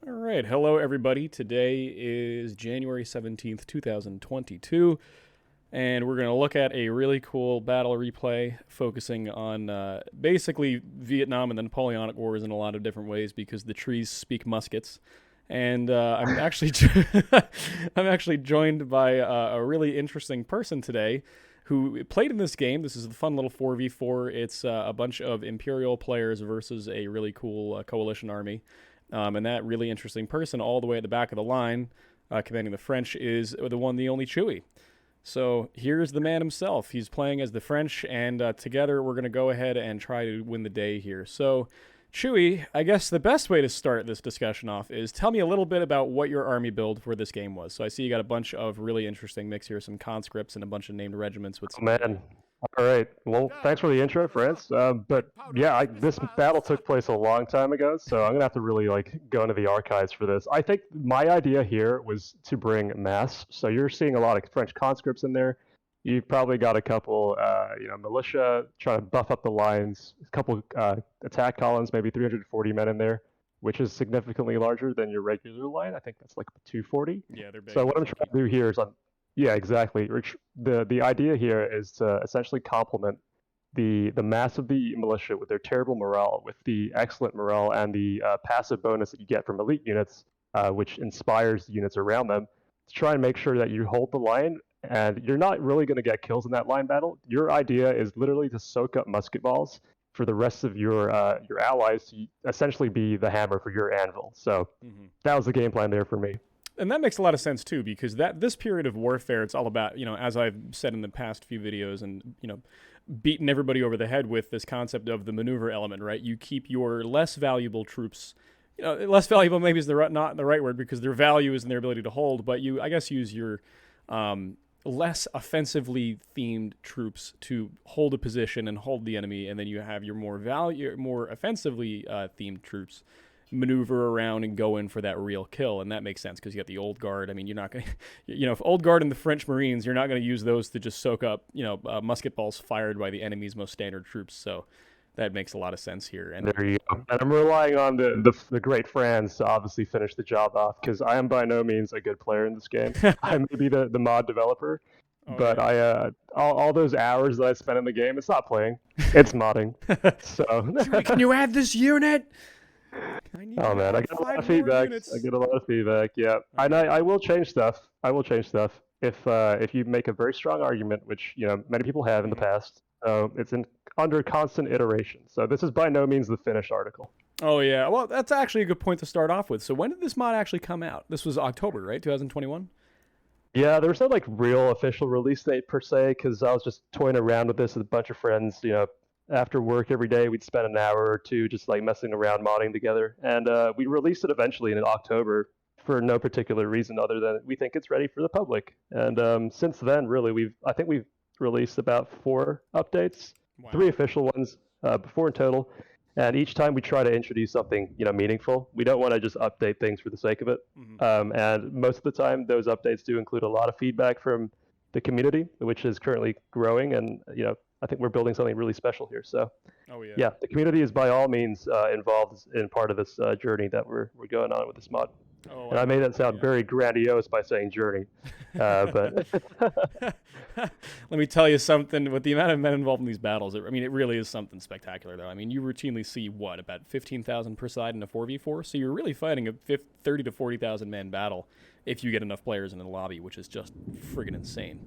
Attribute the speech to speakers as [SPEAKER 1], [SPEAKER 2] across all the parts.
[SPEAKER 1] All right, hello everybody. Today is January 17th, 2022, and we're going to look at a really cool battle replay focusing on basically Vietnam and the Napoleonic Wars in a lot of different ways because the trees speak muskets. And I'm actually I'm actually joined by a really interesting person today who played in this game. This is a fun little 4v4. It's a bunch of Imperial players versus a really cool coalition army. And that really interesting person all the way at the back of the line, commanding the French, is the one, the only Chewy. So here's the man himself. He's playing as the French, and together we're going to go ahead and try to win the day here. So, Chewy, I guess the best way to start this discussion off is tell me a little bit about what your army build for this game was. So I see you got a bunch of really interesting mix here, some conscripts and a bunch of named regiments with some...
[SPEAKER 2] Oh, man. All right. Well, thanks for the intro, France. But yeah, this battle took place a long time ago, so I'm gonna have to really go into the archives for this. I think my idea here was to bring mass. So you're seeing a lot of French conscripts in there. You've probably got a couple, militia trying to buff up the lines. A couple attack columns, maybe 340 men in there, which is significantly larger than your regular line. I think that's like 240.
[SPEAKER 1] Yeah, they're big.
[SPEAKER 2] So what I'm trying to do here is yeah, exactly. The idea here is to essentially complement the mass of the militia with their terrible morale, with the excellent morale and the passive bonus that you get from elite units, which inspires the units around them to try and make sure that you hold the line. And you're not really going to get kills in that line battle. Your idea is literally to soak up musket balls for the rest of your allies to essentially be the hammer for your anvil. So that was the game plan there for me.
[SPEAKER 1] And that makes a lot of sense too, because this period of warfare, it's all about, as I've said in the past few videos, and beating everybody over the head with this concept of the maneuver element, right? You keep your less valuable troops, less valuable maybe is not the right word, because their value is in their ability to hold, but you, I guess, use your less offensively themed troops to hold a position and hold the enemy, and then you have your more offensively themed troops maneuver around and go in for that real kill. And that makes sense because you got the old guard. I mean, you're not going to, if old guard and the French Marines, you're not going to use those to just soak up, musket balls fired by the enemy's most standard troops. So that makes a lot of sense here. And
[SPEAKER 2] there you go. And I'm relying on the great Franz to obviously finish the job off, because I am by no means a good player in this game. I may be the mod developer, but yeah. All those hours that I spent in the game, it's not playing, it's modding. So
[SPEAKER 1] can you add this unit?
[SPEAKER 2] Oh man, I get a lot of feedback. Yeah, and I will change stuff. If you make a very strong argument, which many people have in the past. It's under constant iteration. So this is by no means the finished article.
[SPEAKER 1] Oh yeah, well that's actually a good point to start off with. So when did this mod actually come out? This was October, right? 2021.
[SPEAKER 2] Yeah, there was no real official release date per se, because I was just toying around with this with a bunch of friends. After work every day, we'd spend an hour or two just messing around modding together, and we released it eventually in October for no particular reason other than we think it's ready for the public. And since then, really, I think we've released about 4 updates, wow. 3 official ones, 4 in total, and each time we try to introduce something meaningful. We don't want to just update things for the sake of it. And most of the time, those updates do include a lot of feedback from the community, which is currently growing, and I think we're building something really special here. So, yeah, the community is by all means involved in part of this journey that we're going on with this mod. And I made that sound very grandiose by saying journey, but
[SPEAKER 1] let me tell you something. With the amount of men involved in these battles, it really is something spectacular, though. I mean, you routinely see about 15,000 per side in a 4v4, so you're really fighting a 30 to 40,000 man battle if you get enough players in the lobby, which is just friggin' insane.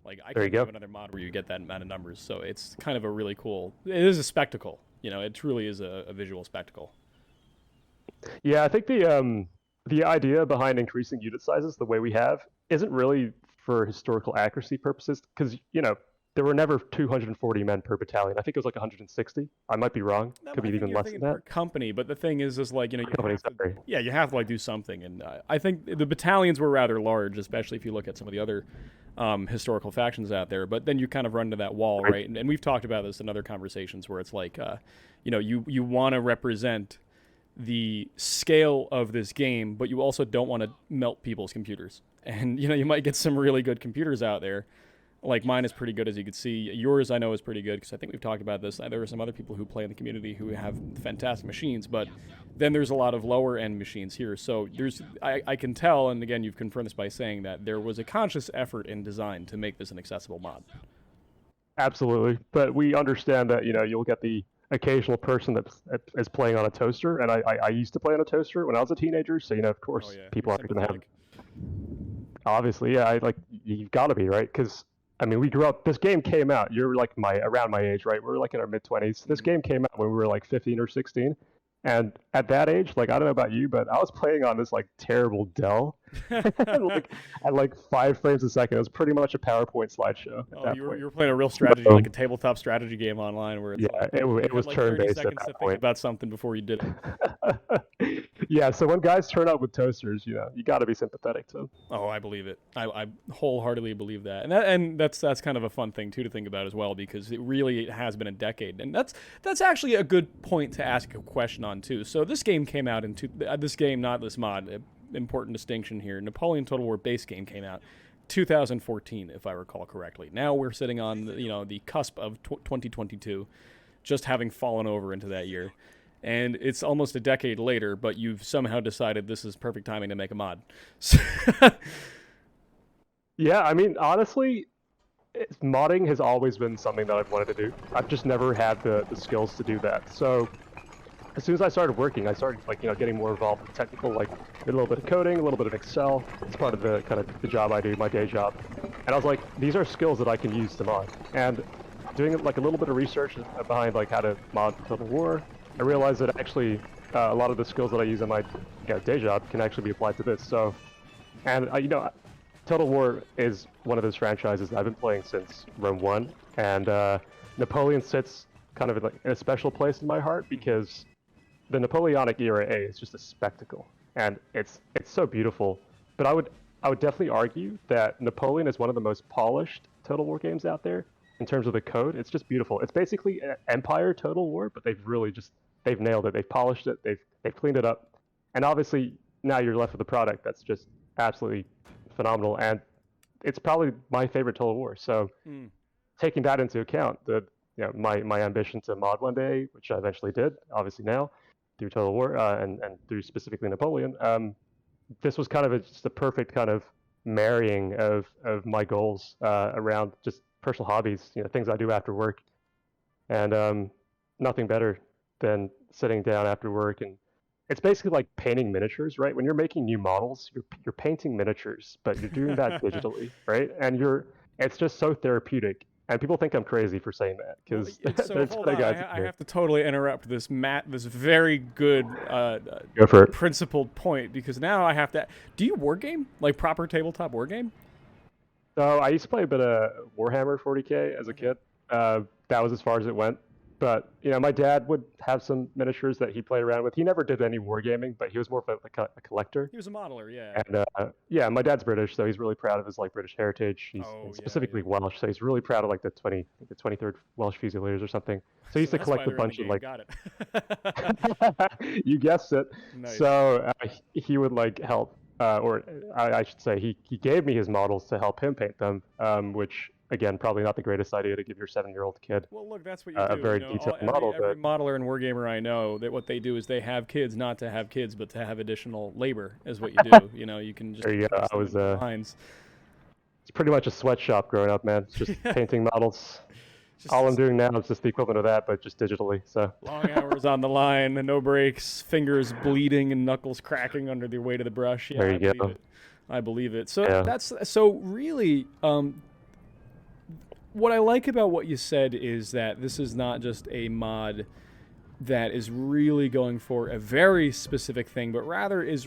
[SPEAKER 1] I can't think of another mod where you get that amount of numbers, so it's kind of a really cool. It is a spectacle, it truly is a visual spectacle.
[SPEAKER 2] Yeah, I think the idea behind increasing unit sizes the way we have isn't really for historical accuracy purposes, because there were never 240 men per battalion. I think it was 160. I might be wrong. Could be even less than that.
[SPEAKER 1] Per company, but the thing is you have to do something, and I think the battalions were rather large, especially if you look at some of the other historical factions out there. But then you kind of run into that wall, right? And we've talked about this in other conversations where it's you want to represent the scale of this game, but you also don't want to melt people's computers. And you might get some really good computers out there, Like, mine is pretty good, as you can see. Yours, I know, is pretty good, because I think we've talked about this. There are some other people who play in the community who have fantastic machines, but then there's a lot of lower-end machines here. So I can tell, and again, you've confirmed this by saying that there was a conscious effort in design to make this an accessible mod.
[SPEAKER 2] Absolutely, but we understand that you'll get the occasional person that is playing on a toaster, and I used to play on a toaster when I was a teenager, so of course people aren't going to have. Obviously, yeah, you've got to be, right? Because I mean, we grew up. This game came out. You're like around my age, right? We're like in our mid-20s. This game came out when we were like 15 or 16. And at that age, like, I don't know about you, but I was playing on this like terrible Dell, at like 5 frames a second. It was pretty much a PowerPoint slideshow.
[SPEAKER 1] You were playing a real strategy, like a tabletop strategy game online, where it's
[SPEAKER 2] it was
[SPEAKER 1] like
[SPEAKER 2] turn-based
[SPEAKER 1] 30
[SPEAKER 2] at
[SPEAKER 1] seconds
[SPEAKER 2] that
[SPEAKER 1] to
[SPEAKER 2] point.
[SPEAKER 1] think about something before you did it.
[SPEAKER 2] Yeah, so when guys turn up with toasters, you got to be sympathetic to them.
[SPEAKER 1] Oh, I believe it. I wholeheartedly believe that, and that's kind of a fun thing too to think about as well, because it has been a decade, and that's actually a good point to ask a question on too. So this game came out in this game, not this mod. Important distinction here. Napoleon Total War base game came out 2014, if I recall correctly. Now we're sitting on the cusp of 2022, just having fallen over into that year. And it's almost a decade later, but you've somehow decided this is perfect timing to make a mod.
[SPEAKER 2] Yeah, I mean, honestly, modding has always been something that I've wanted to do. I've just never had the skills to do that. So as soon as I started working, I started getting more involved in technical, like a little bit of coding, a little bit of Excel. It's part of the the job I do, my day job. And I was like, these are skills that I can use to mod. And doing like a little bit of research behind like how to mod Total War, I realized that actually a lot of the skills that I use in my day job can actually be applied to this. So, and Total War is one of those franchises that I've been playing since Rome 1, and Napoleon sits kind of in a special place in my heart, because the Napoleonic era A is just a spectacle, and it's so beautiful. But I would definitely argue that Napoleon is one of the most polished Total War games out there in terms of the code. It's just beautiful. It's basically an Empire Total War, but they've nailed it. They've polished it. They've cleaned it up, and obviously now you're left with a product that's just absolutely phenomenal, and it's probably my favorite Total War. So taking that into account, my ambition to mod one day, which I eventually did, obviously now through Total War and through specifically Napoleon, this was kind of just a perfect kind of marrying of my goals around just personal hobbies, things I do after work, and nothing better than sitting down after work. And it's basically like painting miniatures, right? When you're making new models, you're painting miniatures, but you're doing that digitally, right? And it's just so therapeutic. And people think I'm crazy for saying that, because
[SPEAKER 1] I have to totally interrupt this very good principled point, because now I have to. Do you wargame, like proper tabletop wargame?
[SPEAKER 2] So I used to play a bit of Warhammer 40K as a kid. That was as far as it went. But my dad would have some miniatures that he played around with. He never did any wargaming, but he was more of a collector.
[SPEAKER 1] He was a modeler, yeah.
[SPEAKER 2] And my dad's British, so he's really proud of his British heritage. He's specifically Welsh, so he's really proud of the 23rd Welsh Fusiliers or something. So he used to collect a bunch of
[SPEAKER 1] Got
[SPEAKER 2] it. You guessed it.
[SPEAKER 1] Nice.
[SPEAKER 2] So he would help, or I should say, he gave me his models to help him paint them, which. Again, probably not the greatest idea to give your 7-year-old kid.
[SPEAKER 1] Well, look, that's what you do.
[SPEAKER 2] A very detailed model.
[SPEAKER 1] Every modeler and wargamer I know, that what they do is they have kids, not to have kids, but to have additional labor, is what you do. You can just.
[SPEAKER 2] There you go. I was.
[SPEAKER 1] Lines.
[SPEAKER 2] It's pretty much a sweatshop growing up, man. It's just painting models. All I'm doing now is just the equivalent of that, but just digitally. So.
[SPEAKER 1] Long hours on the line, no breaks, fingers bleeding and knuckles cracking under the weight of the brush. Yeah,
[SPEAKER 2] there you go.
[SPEAKER 1] I believe it. So that's really. What I like about what you said is that this is not just a mod that is really going for a very specific thing, but rather it's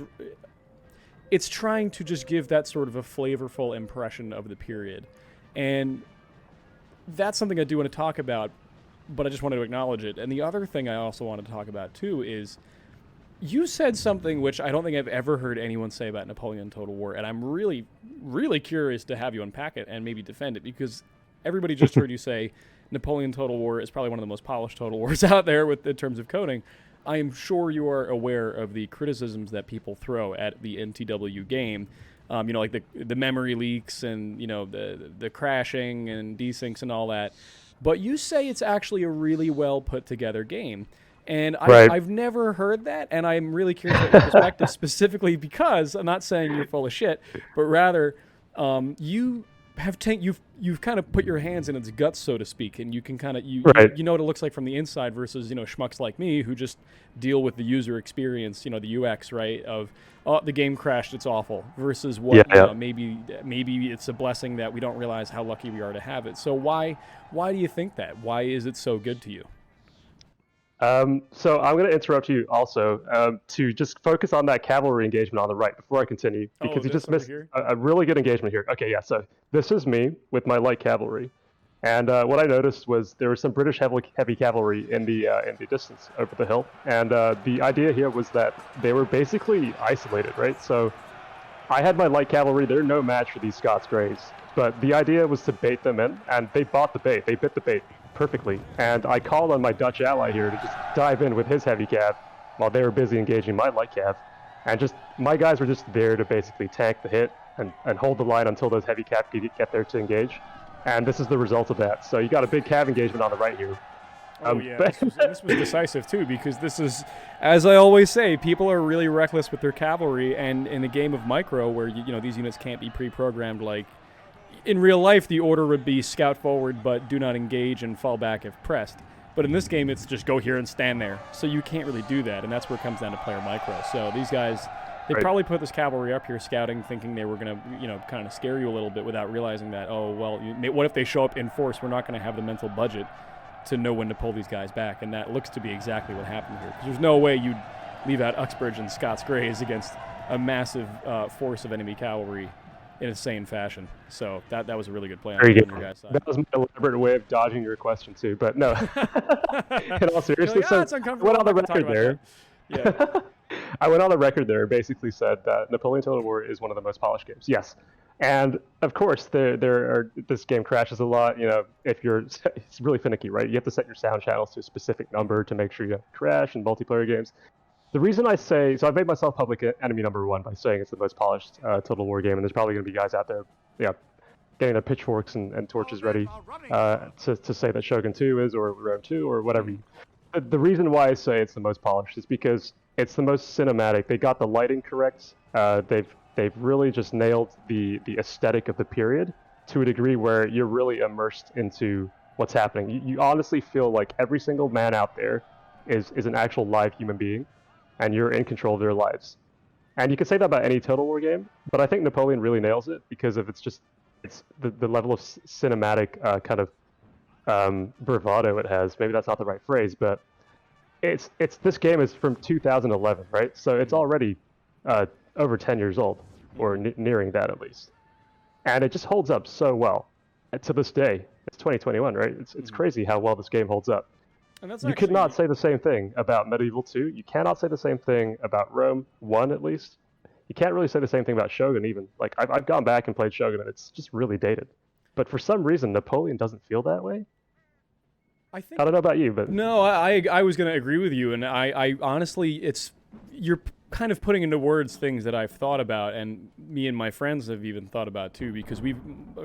[SPEAKER 1] trying to just give that sort of a flavorful impression of the period. And that's something I do want to talk about, but I just wanted to acknowledge it. And the other thing I also wanted to talk about, too, is you said something which I don't think I've ever heard anyone say about Napoleon Total War, and I'm really, really curious to have you unpack it and maybe defend it, because everybody just heard you say Napoleon Total War is probably one of the most polished Total Wars out there in terms of coding. I am sure you are aware of the criticisms that people throw at the NTW game Like the memory leaks and, the crashing and desyncs and all that. But you say it's actually a really well put together game. And I've never heard that, and I'm really curious about your perspective, specifically because I'm not saying you're full of shit, but rather you've kind of put your hands in its guts, so to speak, and you can kind of you know what it looks like from the inside versus schmucks like me who just deal with the user experience, the UX, right? Of the game crashed, it's awful, versus what maybe it's a blessing that we don't realize how lucky we are to have it. So why do you think that? Why is it so good to you?
[SPEAKER 2] So I'm going to interrupt you also to just focus on that cavalry engagement on the right before I continue, because you just missed a really good engagement here. Okay, yeah, so this is me with my light cavalry. And what I noticed was there was some British heavy cavalry in the distance over the hill. And the idea here was that they were basically isolated, right? So I had my light cavalry. They're no match for these Scots Greys. But the idea was to bait them in, and they bought the bait. They bit the bait perfectly. And I called on my Dutch ally here to just dive in with his heavy cav while they were busy engaging my light cav. And just my guys were just there to basically tank the hit and hold the line until those heavy cav could get there to engage. And this is the result of that. So you got a big cav engagement on the right here.
[SPEAKER 1] This was decisive too, because this is, as I always say, people are really reckless with their cavalry, and in a game of micro where these units can't be pre-programmed, like in real life the order would be scout forward but do not engage and fall back if pressed. But in this game it's just go here and stand there. So you can't really do that, and that's where it comes down to player micro. So these guys, they probably put this cavalry up here scouting, thinking they were going to, kind of scare you a little bit without realizing that, what if they show up in force? We're not going to have the mental budget to know when to pull these guys back, and that looks to be exactly what happened here. Because there's no way you'd leave out Uxbridge and Scots Greys against a massive force of enemy cavalry in a sane fashion. So that was a really good play on your guys' side.
[SPEAKER 2] That was my elaborate way of dodging your question too, but no. In all seriousness,
[SPEAKER 1] it's uncomfortable.
[SPEAKER 2] Went on the record there.
[SPEAKER 1] Yeah.
[SPEAKER 2] I went on the record there, basically said that Napoleon Total War is one of the most polished games. Yes. And of course, this game crashes a lot. If it's really finicky, right? You have to set your sound channels to a specific number to make sure you don't crash in multiplayer games. The reason I say, so I've made myself public enemy number one by saying it's the most polished Total War game, and there's probably going to be guys out there, getting their pitchforks and torches ready to say that Shogun 2 is, or Rome 2, or whatever. The reason why I say it's the most polished is because it's the most cinematic. They got the lighting correct. They've really just nailed the aesthetic of the period to a degree where you're really immersed into what's happening. You honestly feel like every single man out there is an actual live human being, and you're in control of their lives. And you can say that about any Total War game, but I think Napoleon really nails it because of it's the level of cinematic kind of bravado it has. Maybe that's not the right phrase, but this game is from 2011, right? So it's already over 10 years old, or nearing that at least. And it just holds up so well. And to this day, it's 2021, right? It's crazy how well this game holds up.
[SPEAKER 1] And that's
[SPEAKER 2] you could not say the same thing about Medieval 2. You cannot say the same thing about Rome 1, at least. You can't really say the same thing about Shogun, even. Like, I've gone back and played Shogun, and it's just really dated. But for some reason, Napoleon doesn't feel that way. I don't know about you, but...
[SPEAKER 1] No, I was going to agree with you, and I honestly, you're kind of putting into words things that I've thought about, and me and my friends have even thought about too, because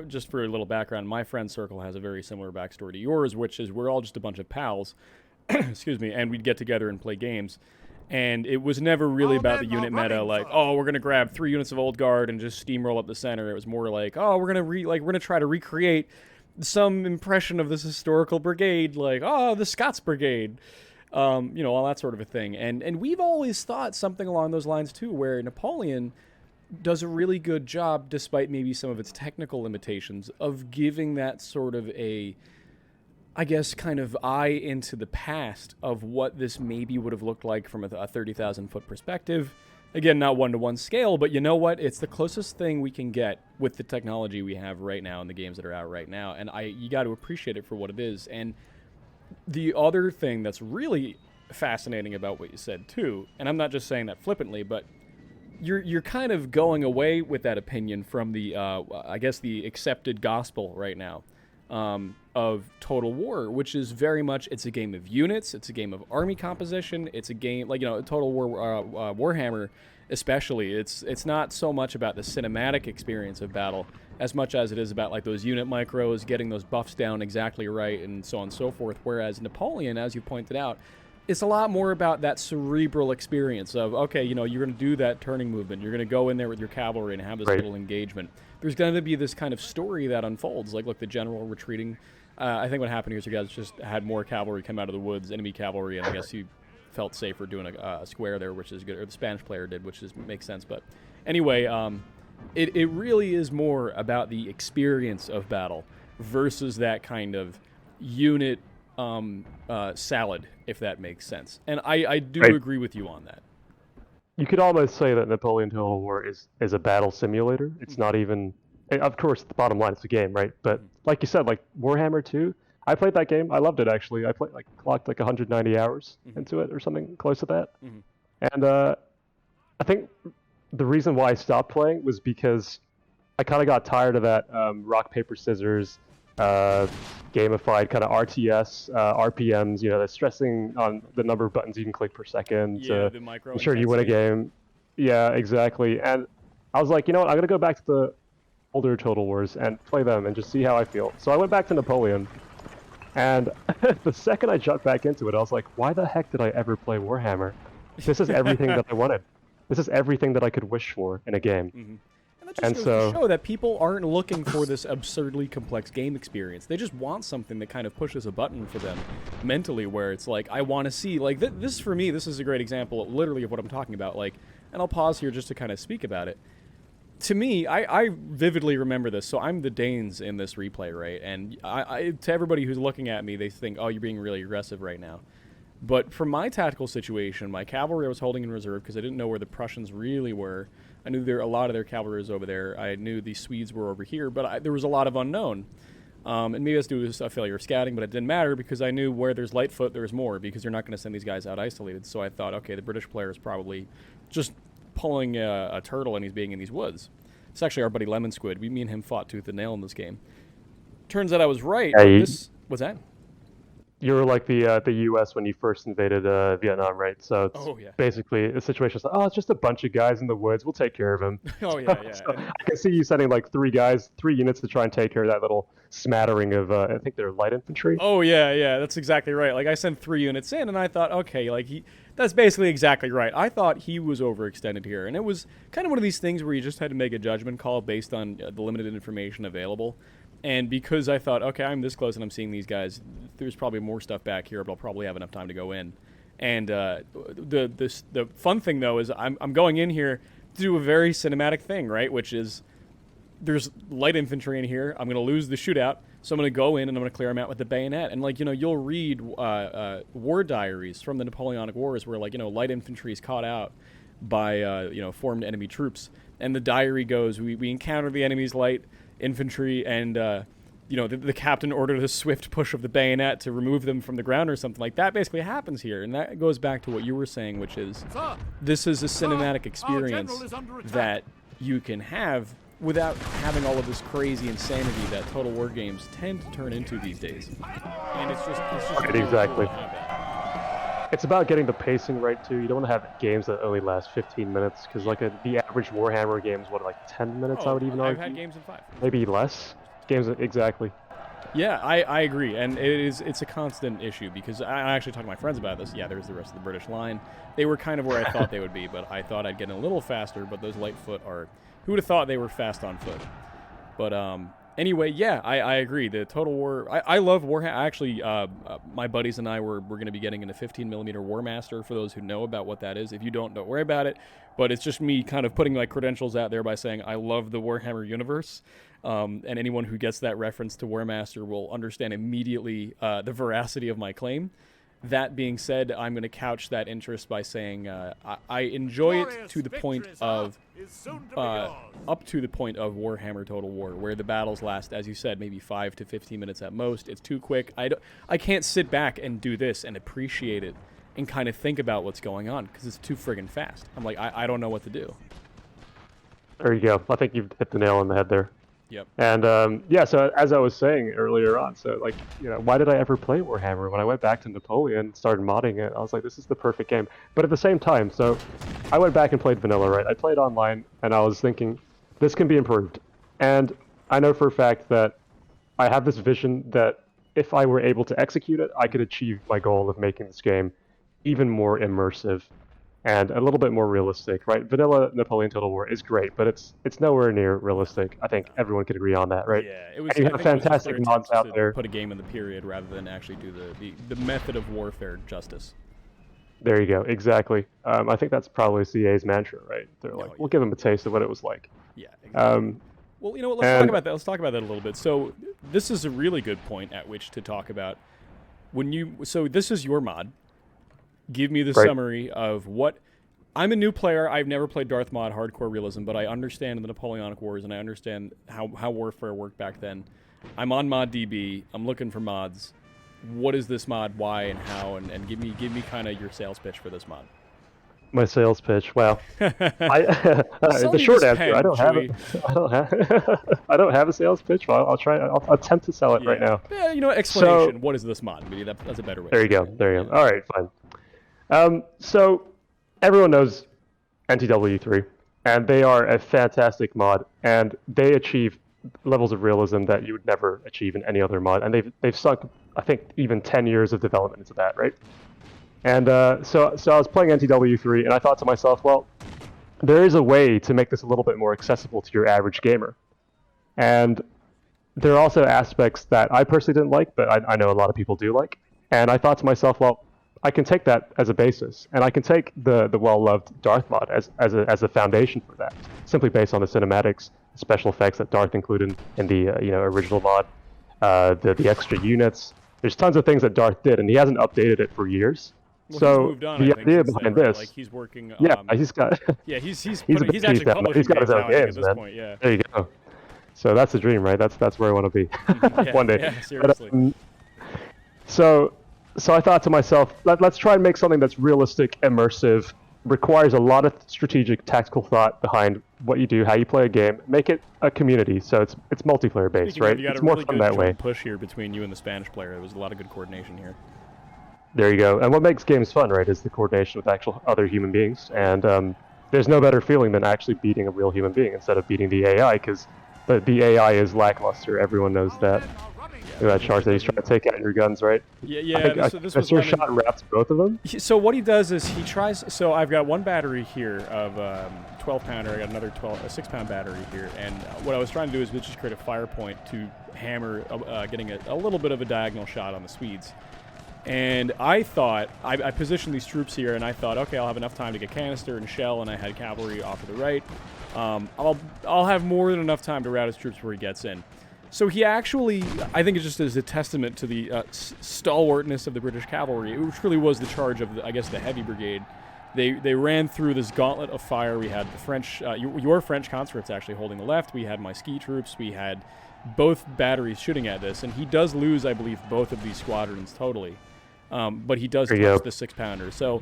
[SPEAKER 1] just for a little background, my friend circle has a very similar backstory to yours, which is we're all just a bunch of pals, excuse me, and we'd get together and play games, and it was never really about the unit meta, like, we're going to grab 3 units of Old Guard and just steamroll up the center. It was more like, we're going to try to recreate some impression of this historical brigade, like, the Scots Brigade. All that sort of a thing. And we've always thought something along those lines too, where Napoleon does a really good job, despite maybe some of its technical limitations, of giving that sort of kind of eye into the past of what this maybe would have looked like from a 30,000 foot perspective. Again, not one-to-one scale, but you know what? It's the closest thing we can get with the technology we have right now and the games that are out right now. And you got to appreciate it for what it is. And the other thing that's really fascinating about what you said too, and I'm not just saying that flippantly, but you're kind of going away with that opinion from the the accepted gospel right now of Total War, which is very much, it's a game of units, it's a game of army composition, it's a game like Total War Warhammer especially. It's not so much about the cinematic experience of battle as much as it is about like those unit micros, getting those buffs down exactly right, and so on and so forth. Whereas Napoleon, as you pointed out, it's a lot more about that cerebral experience of, okay, you know, you're going to do that turning movement. You're going to go in there with your cavalry and have this little engagement. There's going to be this kind of story that unfolds. Like, look, the general retreating. I think what happened here is you guys just had more cavalry come out of the woods, enemy cavalry, and I guess you felt safer doing a square there, which is good. Or the Spanish player did, which makes sense. But anyway, it really is more about the experience of battle versus that kind of unit salad, if that makes sense. And I do agree with you on that.
[SPEAKER 2] You could almost say that Napoleon Total War is a battle simulator. It's not even, of course, the bottom line is the game, right? But like you said, like Warhammer 2, I played that game. I loved it, actually. I played clocked 190 hours into it or something close to that. And I think the reason why I stopped playing was because I kind of got tired of that rock, paper, scissors, gamified kind of RTS, RPMs, you know, that's stressing on the number of buttons you can click per second to ensure you win a game. Yeah, exactly. And I was like, you know what, I'm going to go back to the older Total Wars and play them and just see how I feel. So I went back to Napoleon, and the second I jumped back into it, I was like, why the heck did I ever play Warhammer? This is everything that I wanted. This is everything that I could wish for in a game.
[SPEAKER 1] And that just goes to show that people aren't looking for this absurdly complex game experience. They just want something that kind of pushes a button for them mentally, where it's like, I want to see, like, this for me, this is a great example, literally, of what I'm talking about. Like, and I'll pause here just to kind of speak about it. To me, I vividly remember this. So I'm the Danes in this replay, right? And to everybody who's looking at me, they think, oh, you're being really aggressive right now. But from my tactical situation, my cavalry I was holding in reserve because I didn't know where the Prussians really were. I knew a lot of their cavalry was over there. I knew the Swedes were over here, but there was a lot of unknown. And maybe that's due to a failure of scouting, but it didn't matter because I knew where there's Lightfoot, there's more, because you're not going to send these guys out isolated. So I thought, okay, the British player is probably just pulling a turtle and he's being in these woods. It's actually our buddy Lemon Squid. Me and him fought tooth and nail in this game. Turns out I was right. What's that?
[SPEAKER 2] You were like the U.S. when you first invaded Vietnam, right? So it's basically a situation like, oh, it's just a bunch of guys in the woods. We'll take care of them.
[SPEAKER 1] Oh, yeah.
[SPEAKER 2] So I can see you sending like 3 units to try and take care of that little smattering of, I think they're light infantry.
[SPEAKER 1] Oh, yeah, that's exactly right. Like, I sent 3 units in, and I thought, okay, like, that's basically exactly right. I thought he was overextended here, and it was kind of one of these things where you just had to make a judgment call based on the limited information available. And because I thought, okay, I'm this close and I'm seeing these guys, there's probably more stuff back here, but I'll probably have enough time to go in. And the fun thing, though, is I'm going in here to do a very cinematic thing, right? Which is there's light infantry in here. I'm going to lose the shootout, so I'm going to go in and I'm going to clear them out with the bayonet. And, like, you know, you'll read war diaries from the Napoleonic Wars where, like, you know, light infantry is caught out by, formed enemy troops. And the diary goes, we encounter the enemy's light infantry, and the captain ordered a swift push of the bayonet to remove them from the ground or something like that. Basically happens here, and that goes back to what you were saying, which is this is a cinematic experience that you can have without having all of this crazy insanity that Total War games tend to turn into these days. And it's just
[SPEAKER 2] right, exactly. It's about getting the pacing right, too. You don't want to have games that only last 15 minutes, because the average Warhammer game is, 10 minutes, I would even argue?
[SPEAKER 1] I've had games in 5.
[SPEAKER 2] Maybe less? Games, exactly.
[SPEAKER 1] Yeah, I agree, and it's a constant issue, because I actually talked to my friends about this. Yeah, there's the rest of the British line. They were kind of where I thought they would be, but I thought I'd get a little faster, but those Lightfoot are... Who would have thought they were fast on foot? But, anyway, yeah, I agree. The Total War... I love Warhammer. Actually, my buddies and I we're going to be getting into 15mm War Master, for those who know about what that is. If you don't worry about it. But it's just me kind of putting my credentials out there by saying I love the Warhammer universe. And anyone who gets that reference to War Master will understand immediately the veracity of my claim. That being said, I'm going to couch that interest by saying I enjoy it to the point of up to the point of Warhammer Total War, where the battles last, as you said, maybe 5 to 15 minutes at most. It's too quick. I can't sit back and do this and appreciate it and kind of think about what's going on because it's too friggin' fast. I'm like, I don't know what to do.
[SPEAKER 2] There you go. I think you've hit the nail on the head there.
[SPEAKER 1] Yep.
[SPEAKER 2] And yeah, so as I was saying earlier on, so like, why did I ever play Warhammer? When I went back to Napoleon and started modding it, I was like, this is the perfect game. But at the same time, so I went back and played vanilla, right? I played online, and I was thinking, this can be improved. And I know for a fact that I have this vision that if I were able to execute it, I could achieve my goal of making this game even more immersive and a little bit more realistic, right? Vanilla Napoleon Total War is great, but it's nowhere near realistic. I think everyone could agree on that, right?
[SPEAKER 1] Yeah, it was.
[SPEAKER 2] And you
[SPEAKER 1] I
[SPEAKER 2] have
[SPEAKER 1] think it was just
[SPEAKER 2] fantastic
[SPEAKER 1] their
[SPEAKER 2] mods
[SPEAKER 1] attempt
[SPEAKER 2] out
[SPEAKER 1] to
[SPEAKER 2] there.
[SPEAKER 1] put a game in the period rather than actually do the method of warfare justice.
[SPEAKER 2] There you go, exactly. I think that's probably CA's mantra, right? They're like, we'll give them a taste of what it was like.
[SPEAKER 1] Yeah, exactly. Well, you know what? Let's talk about that. Let's talk about that a little bit. So this is a really good point at which to talk about So this is your mod. Give me the summary of what. I'm a new player. I've never played Darthmod Hardcore Realism, but I understand the Napoleonic Wars and I understand how warfare worked back then. I'm on ModDB. I'm looking for mods. What is this mod? Why and how? And give me kind of your sales pitch for this mod.
[SPEAKER 2] My sales pitch. Well, the short answer, I don't have it. I don't have a sales pitch. Well, I'll try. I'll attempt to sell it right now.
[SPEAKER 1] Yeah, explanation. So, what is this mod? Maybe that's a better way.
[SPEAKER 2] There you go. There you go. All right, fine. So everyone knows NTW 3, and they are a fantastic mod, and they achieve levels of realism that you would never achieve in any other mod, and they've sunk, I think, even 10 years of development into that, right? And so I was playing NTW 3, and I thought to myself, well, there is a way to make this a little bit more accessible to your average gamer. And there are also aspects that I personally didn't like, but I know a lot of people do like. And I thought to myself, well, I can take that as a basis, and I can take the well-loved Darth mod as a foundation for that, simply based on the cinematics, special effects that Darth included in the original mod, the extra units. There's tons of things that Darth did, and he hasn't updated it for years.
[SPEAKER 1] Well,
[SPEAKER 2] so
[SPEAKER 1] he's moved on,
[SPEAKER 2] the idea behind this,
[SPEAKER 1] like he's working.
[SPEAKER 2] He's got.
[SPEAKER 1] he's
[SPEAKER 2] He's
[SPEAKER 1] actually publishing
[SPEAKER 2] got his own games,
[SPEAKER 1] at this
[SPEAKER 2] man.
[SPEAKER 1] point. Yeah.
[SPEAKER 2] There you go. So that's the dream, right? That's where I want to be one day.
[SPEAKER 1] Yeah, seriously.
[SPEAKER 2] But, so I thought to myself, let's try and make something that's realistic, immersive, requires a lot of strategic, tactical thought behind what you do, how you play a game. Make it a community, so it's multiplayer based, right? It's more fun that way.
[SPEAKER 1] Push here between you and the Spanish player. There was a lot of good coordination here.
[SPEAKER 2] There you go. And what makes games fun, right, is the coordination with actual other human beings. And there's no better feeling than actually beating a real human being instead of beating the AI, because the AI is lackluster. Everyone knows that. Look at that chart that he's trying to take out your guns, right?
[SPEAKER 1] Yeah.
[SPEAKER 2] This was your shot wraps both of them.
[SPEAKER 1] So what he does is he tries. So I've got one battery here of 12-pounder. I got another 6-pound battery here, and what I was trying to do is just create a fire point to hammer, getting a little bit of a diagonal shot on the Swedes. And I thought I positioned these troops here, and I thought, okay, I'll have enough time to get canister and shell, and I had cavalry off to the right. I'll have more than enough time to route his troops where he gets in. So he actually, I think it just is a testament to the stalwartness of the British cavalry, which really was the charge of, the heavy brigade. They ran through this gauntlet of fire. We had the French, your French conscripts actually holding the left. We had my ski troops. We had both batteries shooting at this, and he does lose, I believe, both of these squadrons totally. But he does touch the 6-pounder. So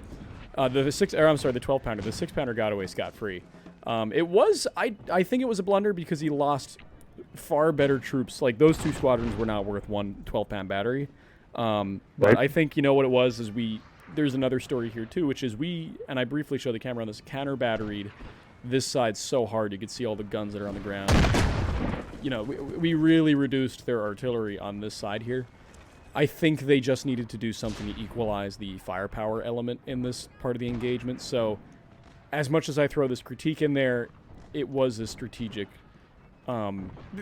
[SPEAKER 1] the 12-pounder. The 6-pounder got away scot-free. It was, I think it was a blunder because he lost far better troops. Like, those two squadrons were not worth one 12-pound battery. But I think, what it was is there's another story here too, which is and I briefly showed the camera on this, counter-batteried this side so hard you could see all the guns that are on the ground. We really reduced their artillery on this side here. I think they just needed to do something to equalize the firepower element in this part of the engagement. So as much as I throw this critique in there, it was a strategic.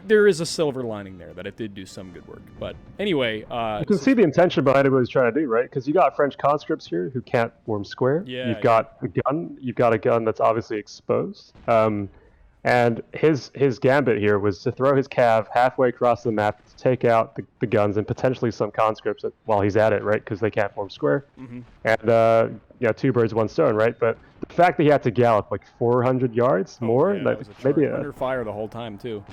[SPEAKER 1] There is a silver lining there that it did do some good work. But anyway,
[SPEAKER 2] you can see the intention behind what he's trying to do, right? Because you got French conscripts here who can't form square.
[SPEAKER 1] Yeah,
[SPEAKER 2] you've got a gun. You've got a gun that's obviously exposed. And his gambit here was to throw his cav halfway across the map to take out the guns and potentially some conscripts while he's at it, right? Because they can't form square.
[SPEAKER 1] Mm-hmm.
[SPEAKER 2] And two birds, one stone, right? But the fact that he had to gallop like 400 yards more, maybe
[SPEAKER 1] under fire the whole time too.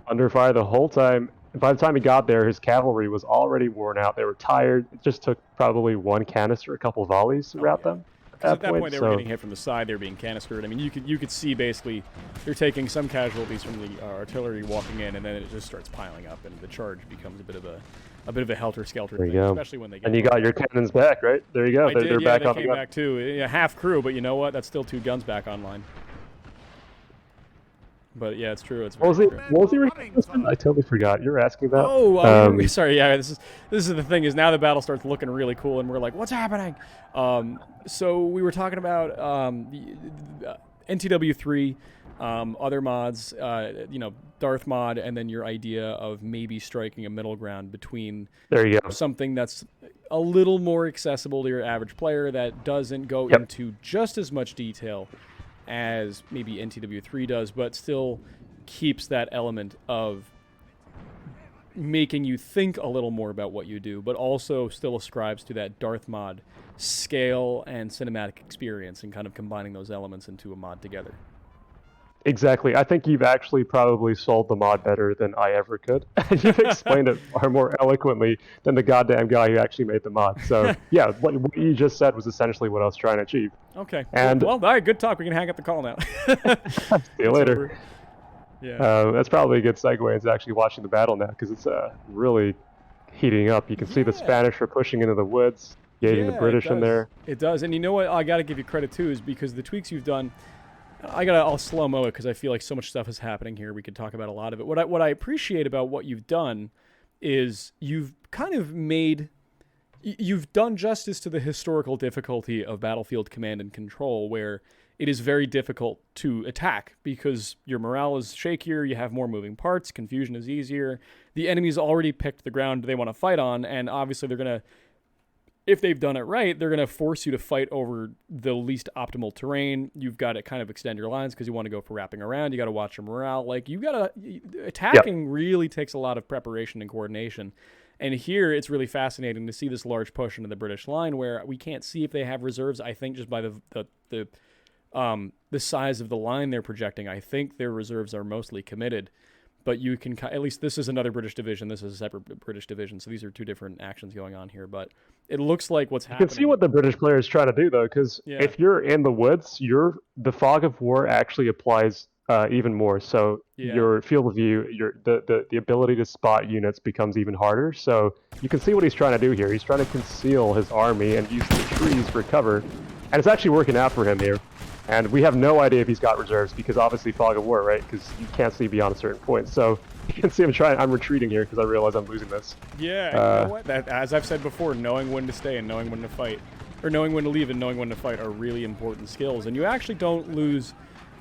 [SPEAKER 2] Under fire the whole time. By the time he got there, his cavalry was already worn out. They were tired. It just took probably one canister, a couple volleys to rout them.
[SPEAKER 1] At that point, they were getting hit from the side. They were being canistered. I mean, you could see basically they're taking some casualties from the artillery walking in, and then it just starts piling up, and the charge becomes a bit of a helter-skelter thing, especially when they get.
[SPEAKER 2] And you got your cannons back, right? There you go. They're back on.
[SPEAKER 1] They came back too. Yeah, half crew, but you know what? That's still 2 guns back online. But yeah, it's true. It's
[SPEAKER 2] what was the request? I totally forgot. You're asking that.
[SPEAKER 1] Oh, sorry. Yeah, this is the thing. Is now the battle starts looking really cool, and we're like, what's happening? So we were talking about NTW 3, other mods, Darthmod, and then your idea of maybe striking a middle ground between something that's a little more accessible to your average player that doesn't go into just as much detail as maybe NTW3 does, but still keeps that element of making you think a little more about what you do, but also still ascribes to that Darthmod scale and cinematic experience and kind of combining those elements into a mod together.
[SPEAKER 2] Exactly. I think you've actually probably sold the mod better than I ever could. You've explained it far more eloquently than the goddamn guy who actually made the mod. So, yeah, what you just said was essentially what I was trying to achieve.
[SPEAKER 1] Okay. And well, all right, good talk. We can hang up the call now.
[SPEAKER 2] See you later.
[SPEAKER 1] Over. Yeah.
[SPEAKER 2] That's probably a good segue into actually watching the battle now, because it's really heating up. You can see the Spanish are pushing into the woods, gating the British in there.
[SPEAKER 1] It does. And you know what I got to give you credit, too, is because the tweaks you've done, I'll slow-mo it because I feel like so much stuff is happening here. We could talk about a lot of it. What I appreciate about what you've done is you've kind of you've done justice to the historical difficulty of battlefield command and control, where it is very difficult to attack because your morale is shakier, you have more moving parts, confusion is easier, the enemy's already picked the ground they want to fight on, and obviously they're going to, if they've done it right, they're going to force you to fight over the least optimal terrain. You've got to kind of extend your lines because you want to go for wrapping around. You got to watch your morale. Like, attacking really takes a lot of preparation and coordination. And here it's really fascinating to see this large push into the British line where we can't see if they have reserves. I think just by the size of the line they're projecting, I think their reserves are mostly committed. But you can, at least this is another British division. This is a separate British division. So these are 2 different actions going on here. But it looks like what's happening.
[SPEAKER 2] You can see what the British player is trying to do, though, because if you're in the woods, the fog of war actually applies even more. So your field of view, the ability to spot units becomes even harder. So you can see what he's trying to do here. He's trying to conceal his army and use the trees for cover. And it's actually working out for him here. And we have no idea if he's got reserves because obviously fog of war, right? Because you can't see beyond a certain point. So you can see I'm retreating here because I realize I'm losing this.
[SPEAKER 1] Yeah, you know what? As I've said before, knowing when to stay and knowing when to fight, or knowing when to leave and knowing when to fight are really important skills. And you actually don't lose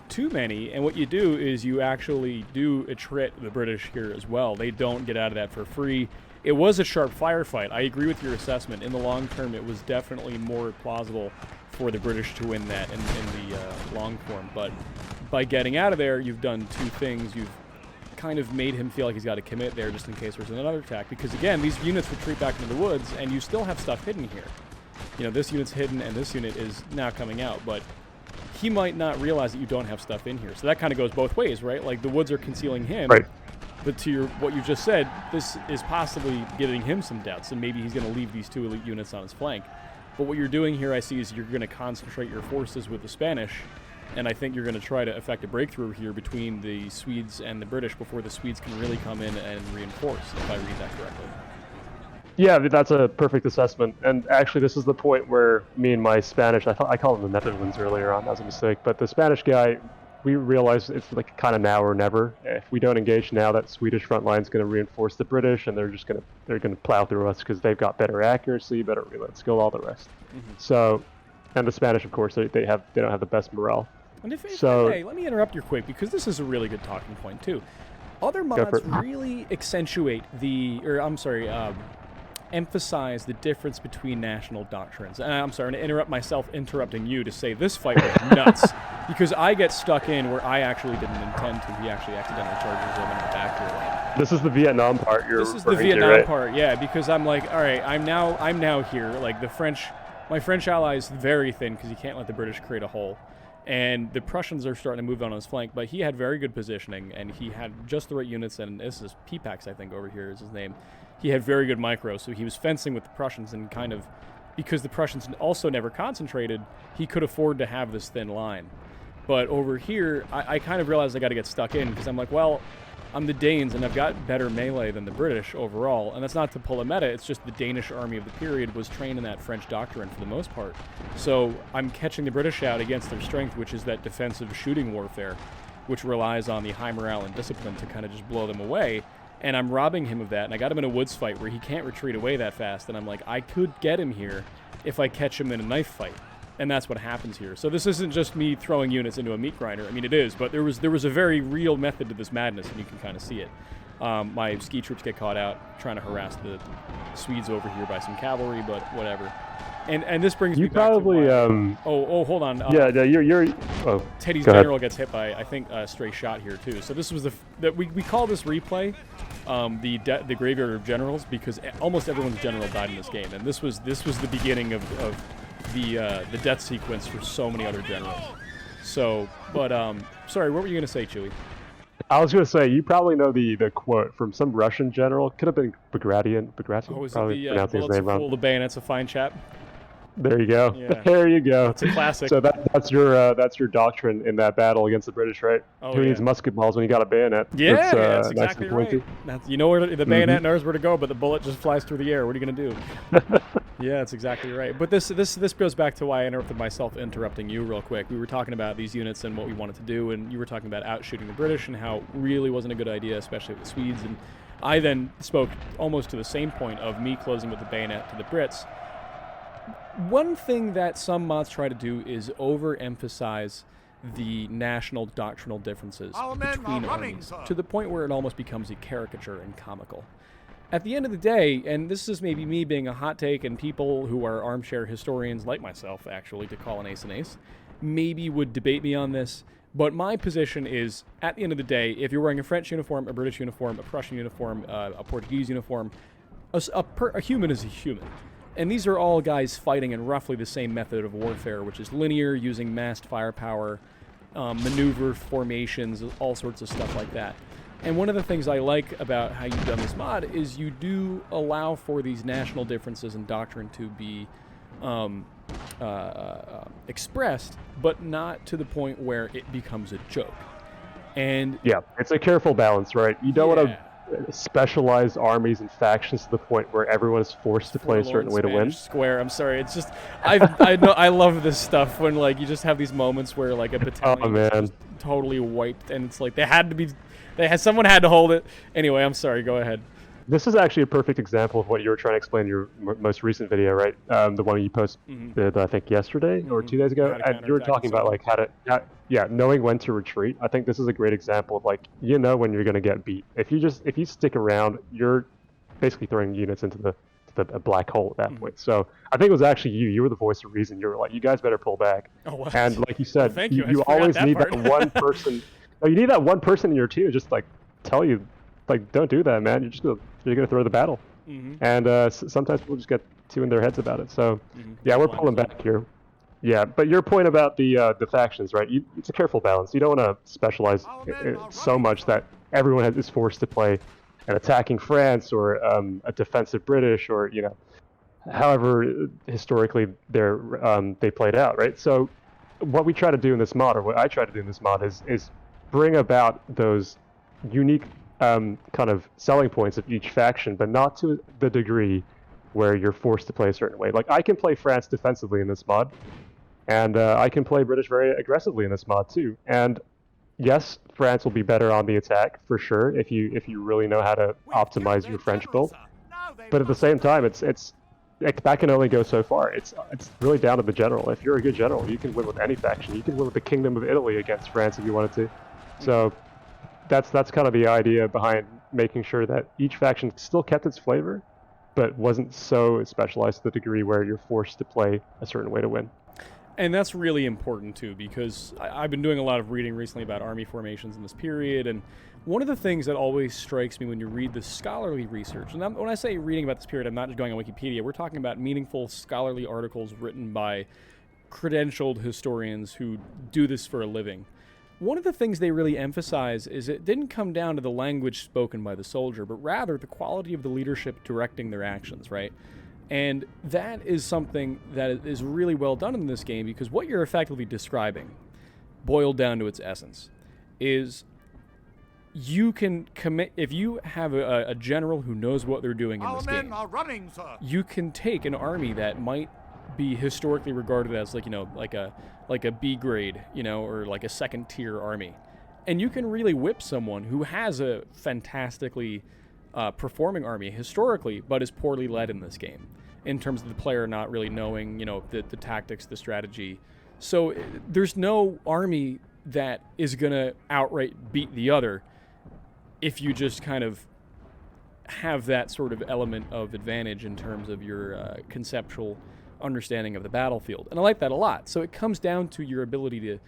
[SPEAKER 1] too many. And what you do is you actually do attrit the British here as well. They don't get out of that for free. It was a sharp firefight. I agree with your assessment. In the long term, it was definitely more plausible for the British to win that in the long form. But by getting out of there, you've done 2 things. You've kind of made him feel like he's got to commit there just in case there's another attack. Because again, these units retreat back into the woods, and you still have stuff hidden here. You know, this unit's hidden, and this unit is now coming out. But he might not realize that you don't have stuff in here. So that kind of goes both ways, right? Like, the woods are concealing him.
[SPEAKER 2] Right.
[SPEAKER 1] But to what you just said, this is possibly giving him some doubts, and maybe he's going to leave these 2 elite units on his flank. But what you're doing here, I see, is you're going to concentrate your forces with the Spanish, and I think you're going to try to effect a breakthrough here between the Swedes and the British before the Swedes can really come in and reinforce, if I read that correctly.
[SPEAKER 2] Yeah, that's a perfect assessment. And actually, this is the point where me and my Spanish, I called them the Netherlands earlier on, that was a mistake, but the Spanish guy, we realized it's like kind of now or never. If we don't engage now, that Swedish front line is going to reinforce the British, and they're going to plow through us because they've got better accuracy, better reload skill, all the rest. Mm-hmm. So, and the Spanish, of course, they don't have the best morale.
[SPEAKER 1] And hey, let me interrupt you quick because this is a really good talking point too. Other mods really accentuate emphasize the difference between national doctrines. And I'm sorry to interrupt myself interrupting you to say this fight was nuts because I get stuck in where I actually didn't intend to. He actually accidentally charges him in the back here.
[SPEAKER 2] This is the Vietnam part
[SPEAKER 1] This is the Vietnam part, yeah, because I'm like, all right, I'm now here. Like my French ally is very thin because he can't let the British create a hole. And the Prussians are starting to move on his flank, but he had very good positioning, and he had just the right units, and this is P-Pax, I think, over here is his name. He had very good micro, so he was fencing with the Prussians and kind of because the Prussians also never concentrated, he could afford to have this thin line. But over here, I kind of realized I got to get stuck in, because I'm like, well, I'm the Danes, and I've got better melee than the British overall. And that's not to pull a meta, it's just the Danish army of the period was trained in that French doctrine for the most part. So I'm catching the British out against their strength, which is that defensive shooting warfare, which relies on the high morale and discipline to kind of just blow them away. And I'm robbing him of that, and I got him in a woods fight where he can't retreat away that fast, and I'm like, I could get him here if I catch him in a knife fight. And that's what happens here. So this isn't just me throwing units into a meat grinder. I mean, it is, but there was a very real method to this madness, and you can kind of see it. My ski troops get caught out trying to harass the Swedes over here by some cavalry, but whatever. And this brings me back to why, hold on.
[SPEAKER 2] You're. Oh,
[SPEAKER 1] Teddy's general gets hit by, I think, a stray shot here too. So this was we call this replay the graveyard of generals, because almost everyone's general died in this game, and this was the beginning of the death sequence for so many other generals. So, but sorry, what were you gonna say, Chewy?
[SPEAKER 2] I was going to say, you probably know the quote from some Russian general. Could have been Bagration.
[SPEAKER 1] Oh, is
[SPEAKER 2] probably
[SPEAKER 1] it the
[SPEAKER 2] pronouncing his
[SPEAKER 1] bullets
[SPEAKER 2] name wrong.
[SPEAKER 1] full the bayonets, a fine chap?
[SPEAKER 2] There you go.
[SPEAKER 1] Yeah.
[SPEAKER 2] There you go.
[SPEAKER 1] It's a classic.
[SPEAKER 2] So that's your doctrine in that battle against the British, right?
[SPEAKER 1] Oh,
[SPEAKER 2] Who needs musket balls when you got a bayonet?
[SPEAKER 1] Yeah, that's
[SPEAKER 2] nice
[SPEAKER 1] exactly
[SPEAKER 2] and pointy.
[SPEAKER 1] right. You know where the bayonet knows where to go, but the bullet just flies through the air. What are you gonna do? Yeah, that's exactly right. But this goes back to why I interrupted myself interrupting you real quick. We were talking about these units and what we wanted to do, and you were talking about outshooting the British and how it really wasn't a good idea, especially with the Swedes. And I then spoke almost to the same point of me closing with the bayonet to the Brits. One thing that some mods try to do is overemphasize the national doctrinal differences between armies, to the point where it almost becomes a caricature and comical. At the end of the day, and this is maybe me being a hot take, and people who are armchair historians like myself, actually, to call an ace, maybe would debate me on this, but my position is, at the end of the day, if you're wearing a French uniform, a British uniform, a Prussian uniform, a Portuguese uniform, a human is a human. And these are all guys fighting in roughly the same method of warfare, which is linear, using massed firepower, maneuver formations, all sorts of stuff like that. And one of the things I like about how you've done this mod is you do allow for these national differences in doctrine to be expressed, but not to the point where it becomes a joke. And
[SPEAKER 2] yeah, it's a careful balance, right? You don't want to specialize armies and factions to the point where everyone is forced to play a certain way to win.
[SPEAKER 1] Square. I'm sorry. It's just I know I love this stuff when like you just have these moments where like a battalion is just totally wiped, and it's like someone had to hold it. Anyway, I'm sorry. Go ahead.
[SPEAKER 2] This is actually a perfect example of what you were trying to explain in your most recent video, right? The one you posted, I think, yesterday or 2 days ago. And you were talking about like knowing when to retreat. I think this is a great example of like, you know, when you're going to get beat. If you stick around, you're basically throwing units into the black hole at that point. So I think it was actually you were the voice of reason. You were like, you guys better pull back.
[SPEAKER 1] Oh, wow.
[SPEAKER 2] And like you said,
[SPEAKER 1] well,
[SPEAKER 2] you always need that one person. No, you need that one person in your team to just like tell you, like, don't do that, man. You're gonna throw the battle. And sometimes people just get too in their heads about it. So yeah, we're pulling back here. Yeah, but your point about the factions, right? It's a careful balance. You don't want to specialize so much that everyone is forced to play an attacking France or a defensive British, or you know, however historically they played out, right? So what we try to do in this mod, or what I try to do in this mod, is bring about those unique kind of selling points of each faction, but not to the degree where you're forced to play a certain way. Like I can play France defensively in this mod, and I can play British very aggressively in this mod too. And yes, France will be better on the attack for sure if you really know how to optimize your French build. But at the same time, that can only go so far. It's really down to the general. If you're a good general, you can win with any faction. You can win with the Kingdom of Italy against France if you wanted to. So that's kind of the idea behind making sure that each faction still kept its flavor, but wasn't so specialized to the degree where you're forced to play a certain way to win.
[SPEAKER 1] And that's really important too, because I've been doing a lot of reading recently about army formations in this period, and one of the things that always strikes me when you read the scholarly research, and when I say reading about this period, I'm not just going on Wikipedia, we're talking about meaningful scholarly articles written by credentialed historians who do this for a living. One of the things they really emphasize is it didn't come down to the language spoken by the soldier, but rather the quality of the leadership directing their actions, right? And that is something that is really well done in this game, because what you're effectively describing, boiled down to its essence, is you can commit. If you have a general who knows what they're doing in this game,
[SPEAKER 3] running, sir.
[SPEAKER 1] you can take an army that might be historically regarded as like a B grade, or like a second tier army, and you can really whip someone who has a fantastically performing army historically, but is poorly led in this game in terms of the player not really knowing, the tactics, the strategy. So there's no army that is going to outright beat the other if you just kind of have that sort of element of advantage in terms of your conceptual understanding of the battlefield. And I like that a lot. So it comes down to your ability to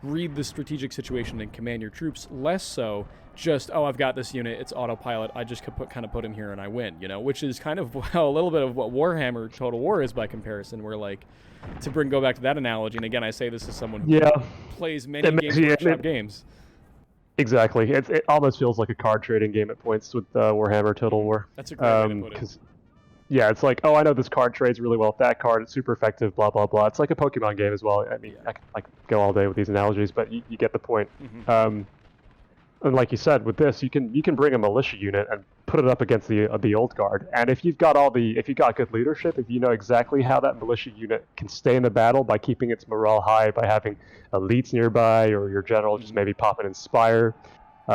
[SPEAKER 1] read the strategic situation and command your troops, less so just, I've got this unit, it's autopilot, I just could put him here and I win, which is kind of a little bit of what Warhammer Total War is by comparison, where like, go back to that analogy, and again, I say this as someone who plays many Games Workshop games.
[SPEAKER 2] Exactly. It almost feels like a card trading game at points with Warhammer Total War.
[SPEAKER 1] That's a great way to put it.
[SPEAKER 2] Yeah, it's like, I know this card trades really well with that card, it's super effective, blah, blah, blah. It's like a Pokemon game as well. I mean, I could go all day with these analogies, but you get the point. Mm-hmm. And like you said, with this, you can bring a militia unit and put it up against the old guard. And if you've got good leadership, if you know exactly how that militia unit can stay in the battle by keeping its morale high, by having elites nearby, or your general just maybe pop an inspire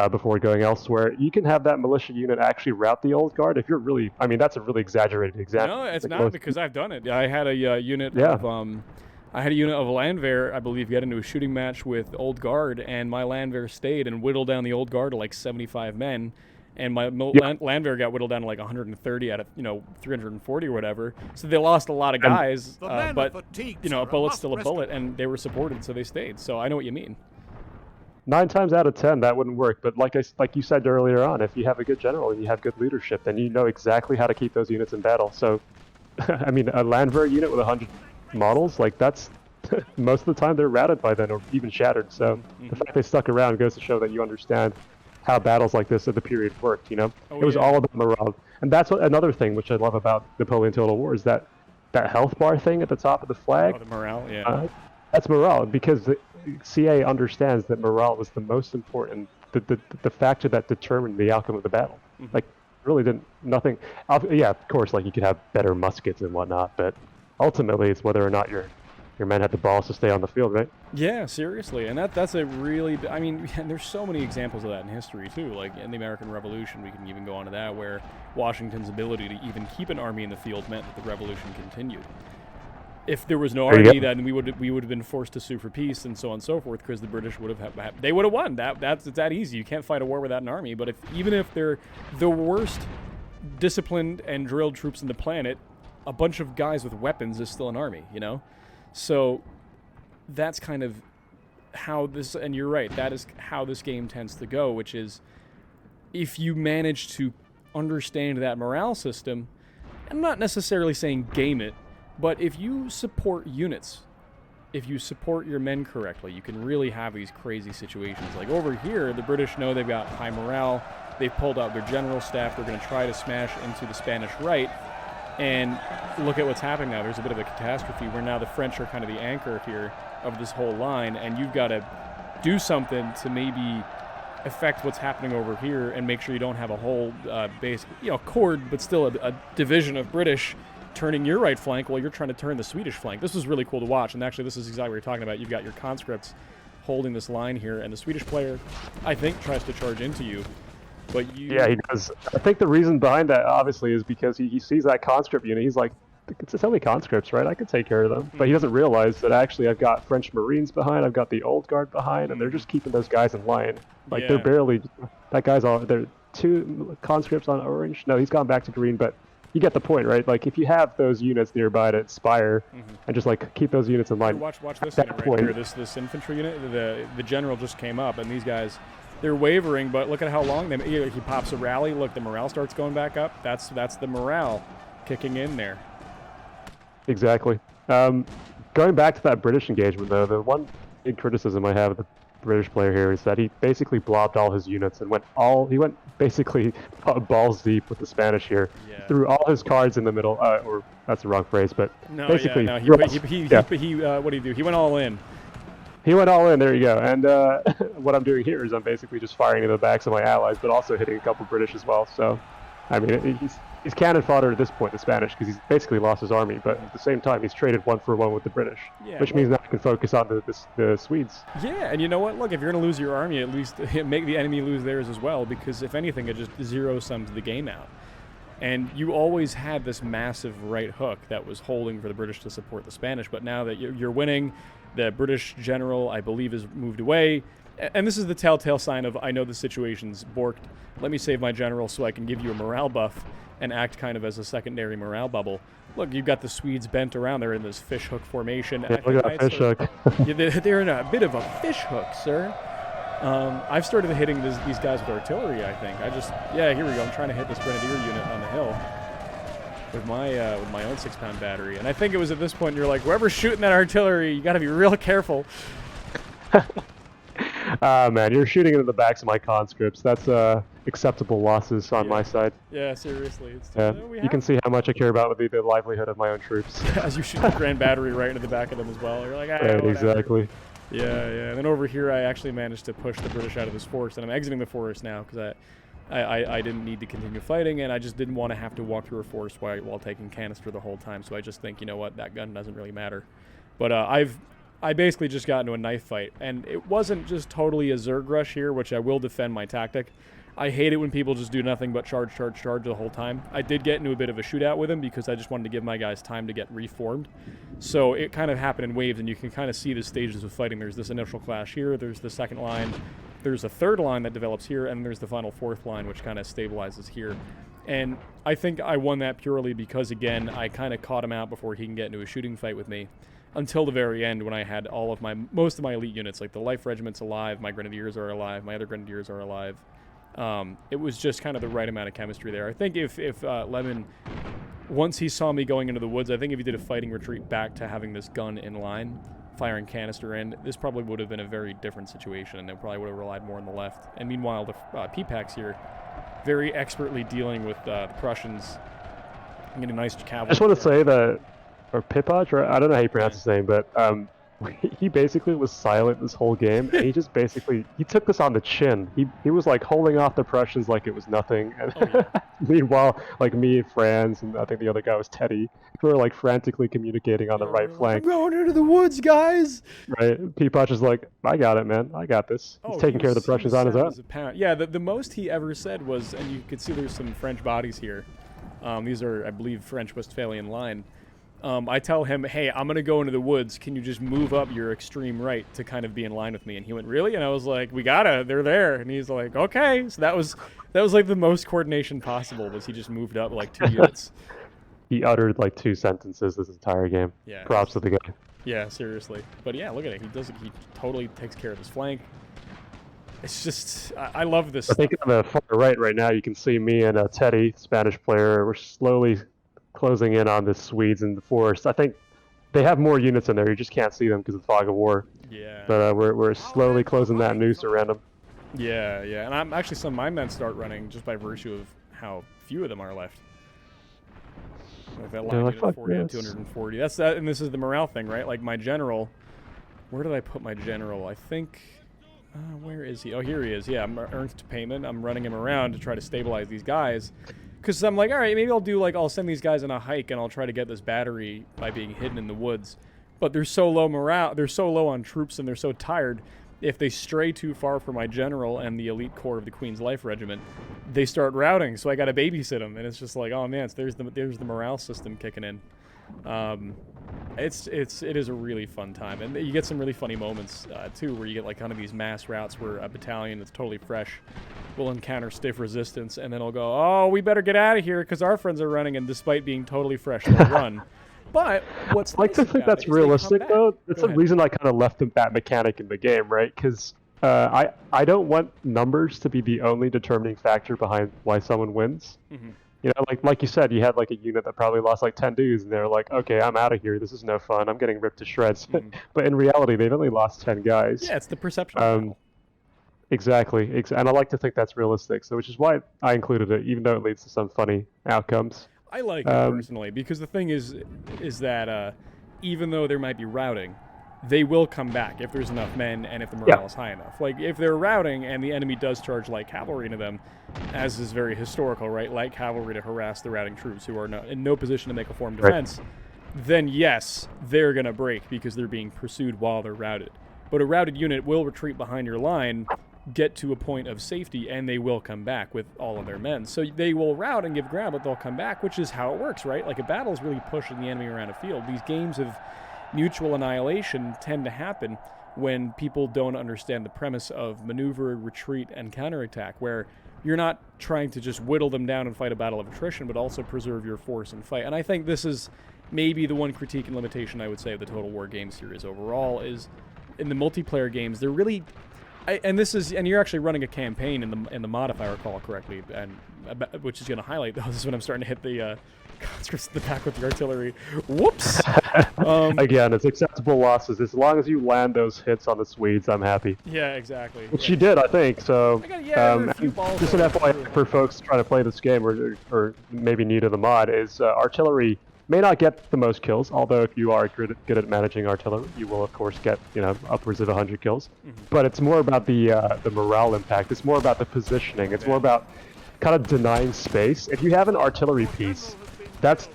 [SPEAKER 2] before going elsewhere, you can have that militia unit actually rout the old guard. If you're really, that's a really exaggerated example.
[SPEAKER 1] No, it's not, because I've done it. I had a unit of Landwehr, I believe, get into a shooting match with Old Guard, and my Landwehr stayed and whittled down the Old Guard to like 75 men, and my Landwehr got whittled down to like 130 out of 340 or whatever. So they lost a lot of guys, but a bullet's still a bullet, and they were supported, so they stayed. So I know what you mean.
[SPEAKER 2] 9 times out of 10, that wouldn't work. But like you said earlier on, if you have a good general and you have good leadership, then you know exactly how to keep those units in battle. So, a Landwehr unit with 100 models, like that's most of the time they're routed by then, or even shattered. So the fact they stuck around goes to show that you understand how battles like this at the period worked. It was all about morale, and that's another thing which I love about Napoleon Total War is that health bar thing at the top of the flag.
[SPEAKER 1] Oh, the morale,
[SPEAKER 2] that's morale, because the CA understands that morale was the most important, the factor that determined the outcome of the battle. Mm-hmm. Like, really nothing. Yeah, of course, like you could have better muskets and whatnot, but ultimately it's whether or not your men had the balls to stay on the field, right?
[SPEAKER 1] Yeah, seriously. And that's a really, there's so many examples of that in history too. Like in the American Revolution, we can even go on to that, where Washington's ability to even keep an army in the field meant that the revolution continued. If there was no army, then we would have been forced to sue for peace and so on and so forth, because the British would have they would have won. It's that easy. You can't fight a war without an army. But even if they're the worst disciplined and drilled troops in the planet, a bunch of guys with weapons is still an army, So that's kind of how this, and you're right, that is how this game tends to go, which is if you manage to understand that morale system, I'm not necessarily saying game it, but if you support units, if you support your men correctly, you can really have these crazy situations. Like over here, the British know they've got high morale, they've pulled out their general staff, they're going to try to smash into the Spanish right. And look at what's happening now. There's a bit of a catastrophe where now the French are kind of the anchor here of this whole line, and you've got to do something to maybe affect what's happening over here and make sure you don't have a whole chord, but still a division of British turning your right flank while you're trying to turn the Swedish flank. This was really cool to watch, and actually this is exactly what you're talking about. You've got your conscripts holding this line here, and the Swedish player, I think, tries to charge into you. But
[SPEAKER 2] yeah, he does. I think the reason behind that, obviously, is because he sees that conscript unit. He's like, it's only conscripts, right? I can take care of them. Mm-hmm. But he doesn't realize that actually I've got French Marines behind, I've got the Old Guard behind, and they're just keeping those guys in line. Like, they're barely, that guy's they're 2 conscripts on orange. No, he's gone back to green, but you get the point, right? Like, if you have those units nearby to inspire, and just, like, keep those units in line.
[SPEAKER 1] Watch this unit right here, this infantry unit. The general just came up, and these guys, they're wavering, but look at how long he pops a rally. Look, the morale starts going back up. That's the morale kicking in there.
[SPEAKER 2] Exactly. Going back to that British engagement, though, the one big criticism I have of British player here is that he basically blobbed all his units and he went basically balls deep with the Spanish here.
[SPEAKER 1] Yeah.
[SPEAKER 2] Threw all his cards in the middle, or that's the wrong phrase, but
[SPEAKER 1] No,
[SPEAKER 2] basically
[SPEAKER 1] yeah, no, what did he do? He went all in.
[SPEAKER 2] He went all in, there you go. And what I'm doing here is I'm basically just firing into the backs of my allies, but also hitting a couple British as well. So, I mean, he's cannon fodder at this point, the Spanish, because he's basically lost his army. But at the same time, he's traded 1-for-1 with the British, which means now he can focus on the Swedes.
[SPEAKER 1] Yeah, and you know what? Look, if you're going to lose your army, at least make the enemy lose theirs as well, because if anything, it just zero-sums the game out. And you always had this massive right hook that was holding for the British to support the Spanish, but now that you're winning, the British general, I believe, has moved away. And this is the telltale sign of, I know the situation's borked. Let me save my general so I can give you a morale buff and act kind of as a secondary morale bubble. Look, you've got the Swedes bent around. They're in this fish hook formation.
[SPEAKER 2] Yeah, look at that fish hook.
[SPEAKER 1] Yeah, they're in a bit of a fish hook, sir. I've started hitting these guys with artillery, I think. Here we go. I'm trying to hit this grenadier unit on the hill with my own 6-pound battery. And I think it was at this point you're like, whoever's shooting that artillery, you got to be real careful.
[SPEAKER 2] Man, you're shooting into the backs of my conscripts. That's acceptable losses on my side.
[SPEAKER 1] Yeah, seriously.
[SPEAKER 2] You can see how much I care about the livelihood of my own troops.
[SPEAKER 1] As you shoot the grand battery right into the back of them as well. You're like,
[SPEAKER 2] right, exactly.
[SPEAKER 1] Yeah. And then over here, I actually managed to push the British out of this forest, and I'm exiting the forest now because I didn't need to continue fighting, and I just didn't want to have to walk through a forest while taking canister the whole time. So I just think, you know what, that gun doesn't really matter. But I basically just got into a knife fight, and it wasn't just totally a Zerg rush here, which I will defend my tactic. I hate it when people just do nothing but charge the whole time. I did get into a bit of a shootout with him because I just wanted to give my guys time to get reformed. So it kind of happened in waves, and you can kind of see the stages of fighting. There's this initial clash here, there's the second line, there's a third line that develops here, and there's the final fourth line, which kind of stabilizes here. And I think I won that purely because, again, I kind of caught him out before he can get into a shooting fight with me. Until the very end, when I had most of my elite units, like the Life Regiment's alive, my Grenadiers are alive, my other Grenadiers are alive. It was just kind of the right amount of chemistry there. I think if Lemon, once he saw me going into the woods, I think if he did a fighting retreat back to having this gun in line, firing canister in, this probably would have been a very different situation, and they probably would have relied more on the left. And meanwhile, the P-Packs here, very expertly dealing with the Prussians. I'm getting a nice cavalry.
[SPEAKER 2] I just want to say that, or Pipach, or I don't know how you pronounce his name, but he basically was silent this whole game, and he just basically, he took this on the chin. He was like holding off the Prussians like it was nothing, and meanwhile, like me and Franz, and I think the other guy was Teddy, who were like frantically communicating on the right flank.
[SPEAKER 1] I'm going into the woods, guys!
[SPEAKER 2] Right, Pipach is like, I got it, man, I got this. He's taking care of the Prussians on his own.
[SPEAKER 1] Yeah, the most he ever said was, and you could see there's some French bodies here. These are, I believe, French Westphalian line. I tell him, hey, I'm going to go into the woods. Can you just move up your extreme right to kind of be in line with me? And he went, really? And I was like, we gotta. They're there. And he's like, okay. So that was like the most coordination possible, was he just moved up like 2 units.
[SPEAKER 2] He uttered like 2 sentences this entire game.
[SPEAKER 1] Yeah.
[SPEAKER 2] Props to the guy.
[SPEAKER 1] Yeah, seriously. But yeah, look at it. He totally takes care of his flank. It's just, I love this.
[SPEAKER 2] I think on the far right now, you can see me and Teddy, Spanish player. We're slowly closing in on the Swedes in the forest. I think they have more units in there. You just can't see them because of the fog of war.
[SPEAKER 1] Yeah.
[SPEAKER 2] But we're slowly closing that noose around them.
[SPEAKER 1] Yeah. And I'm actually, some of my men start running just by virtue of how few of them are left. Like that line,
[SPEAKER 2] like,
[SPEAKER 1] 40 to 240. That's that, and this is the morale thing, right? Like my general. Where did I put my general? I think. Where is he? Oh, here he is. Yeah, I'm Ernst Payment. I'm running him around to try to stabilize these guys. Because I'm like, all right, maybe I'll send these guys on a hike and I'll try to get this battery by being hidden in the woods. But they're so low morale, they're so low on troops, and they're so tired. If they stray too far from my general and the elite corps of the Queen's Life Regiment, they start routing. So I got to babysit them, and it's just like, oh man, so there's the morale system kicking in. It is a really fun time, and you get some really funny moments too, where you get like kind of these mass routes where a battalion that's totally fresh will encounter stiff resistance, and then it'll go, oh, we better get out of here because our friends are running, and despite being totally fresh, they'll run. But what's
[SPEAKER 2] I like to think that's realistic, though. That's the reason I kind of left that mechanic in the game, right? Because I don't want numbers to be the only determining factor behind why someone wins. like you said, you had like a unit that probably lost like 10 dudes, and they're like, okay, I'm out of here. This is no fun. I'm getting ripped to shreds. But in reality, they've only lost 10 guys.
[SPEAKER 1] Yeah, it's the perception of battle.
[SPEAKER 2] Exactly. And I like to think that's realistic. So, which is why I included it, even though it leads to some funny outcomes.
[SPEAKER 1] I like it personally because the thing is that even though there might be routing, they will come back if there's enough men and if the morale is high enough. Like, if they're routing and the enemy does charge light cavalry into them, as is very historical, right? Light cavalry to harass the routing troops who are in no position to make a formed defense, then yes, they're going to break because they're being pursued while they're routed. But a routed unit will retreat behind your line, get to a point of safety, and they will come back with all of their men. So they will rout and give ground, but they'll come back, which is how it works, right? Like, a battle is really pushing the enemy around a field. These games of mutual annihilation tend to happen when people don't understand the premise of maneuver, retreat, and counterattack, where you're not trying to just whittle them down and fight a battle of attrition, but also preserve your force and fight. And I think this is maybe the one critique and limitation I would say of the Total War game series overall is in the multiplayer games, they're really... and you're actually running a campaign in the mod, if I recall correctly, and which is going to highlight. This is when I'm starting to hit the conscripts in the back with the artillery. Whoops.
[SPEAKER 2] Again, it's acceptable losses as long as you land those hits on the Swedes. I'm happy.
[SPEAKER 1] Yeah, exactly.
[SPEAKER 2] Which you did, I think. So,
[SPEAKER 1] just
[SPEAKER 2] an FYI for folks trying to play this game or maybe new to the mod is artillery may not get the most kills, although if you are good at managing artillery, you will of course get upwards of 100 kills. But it's more about the morale impact. It's more about the positioning. It's more about kind of denying space. If you have an artillery piece, that's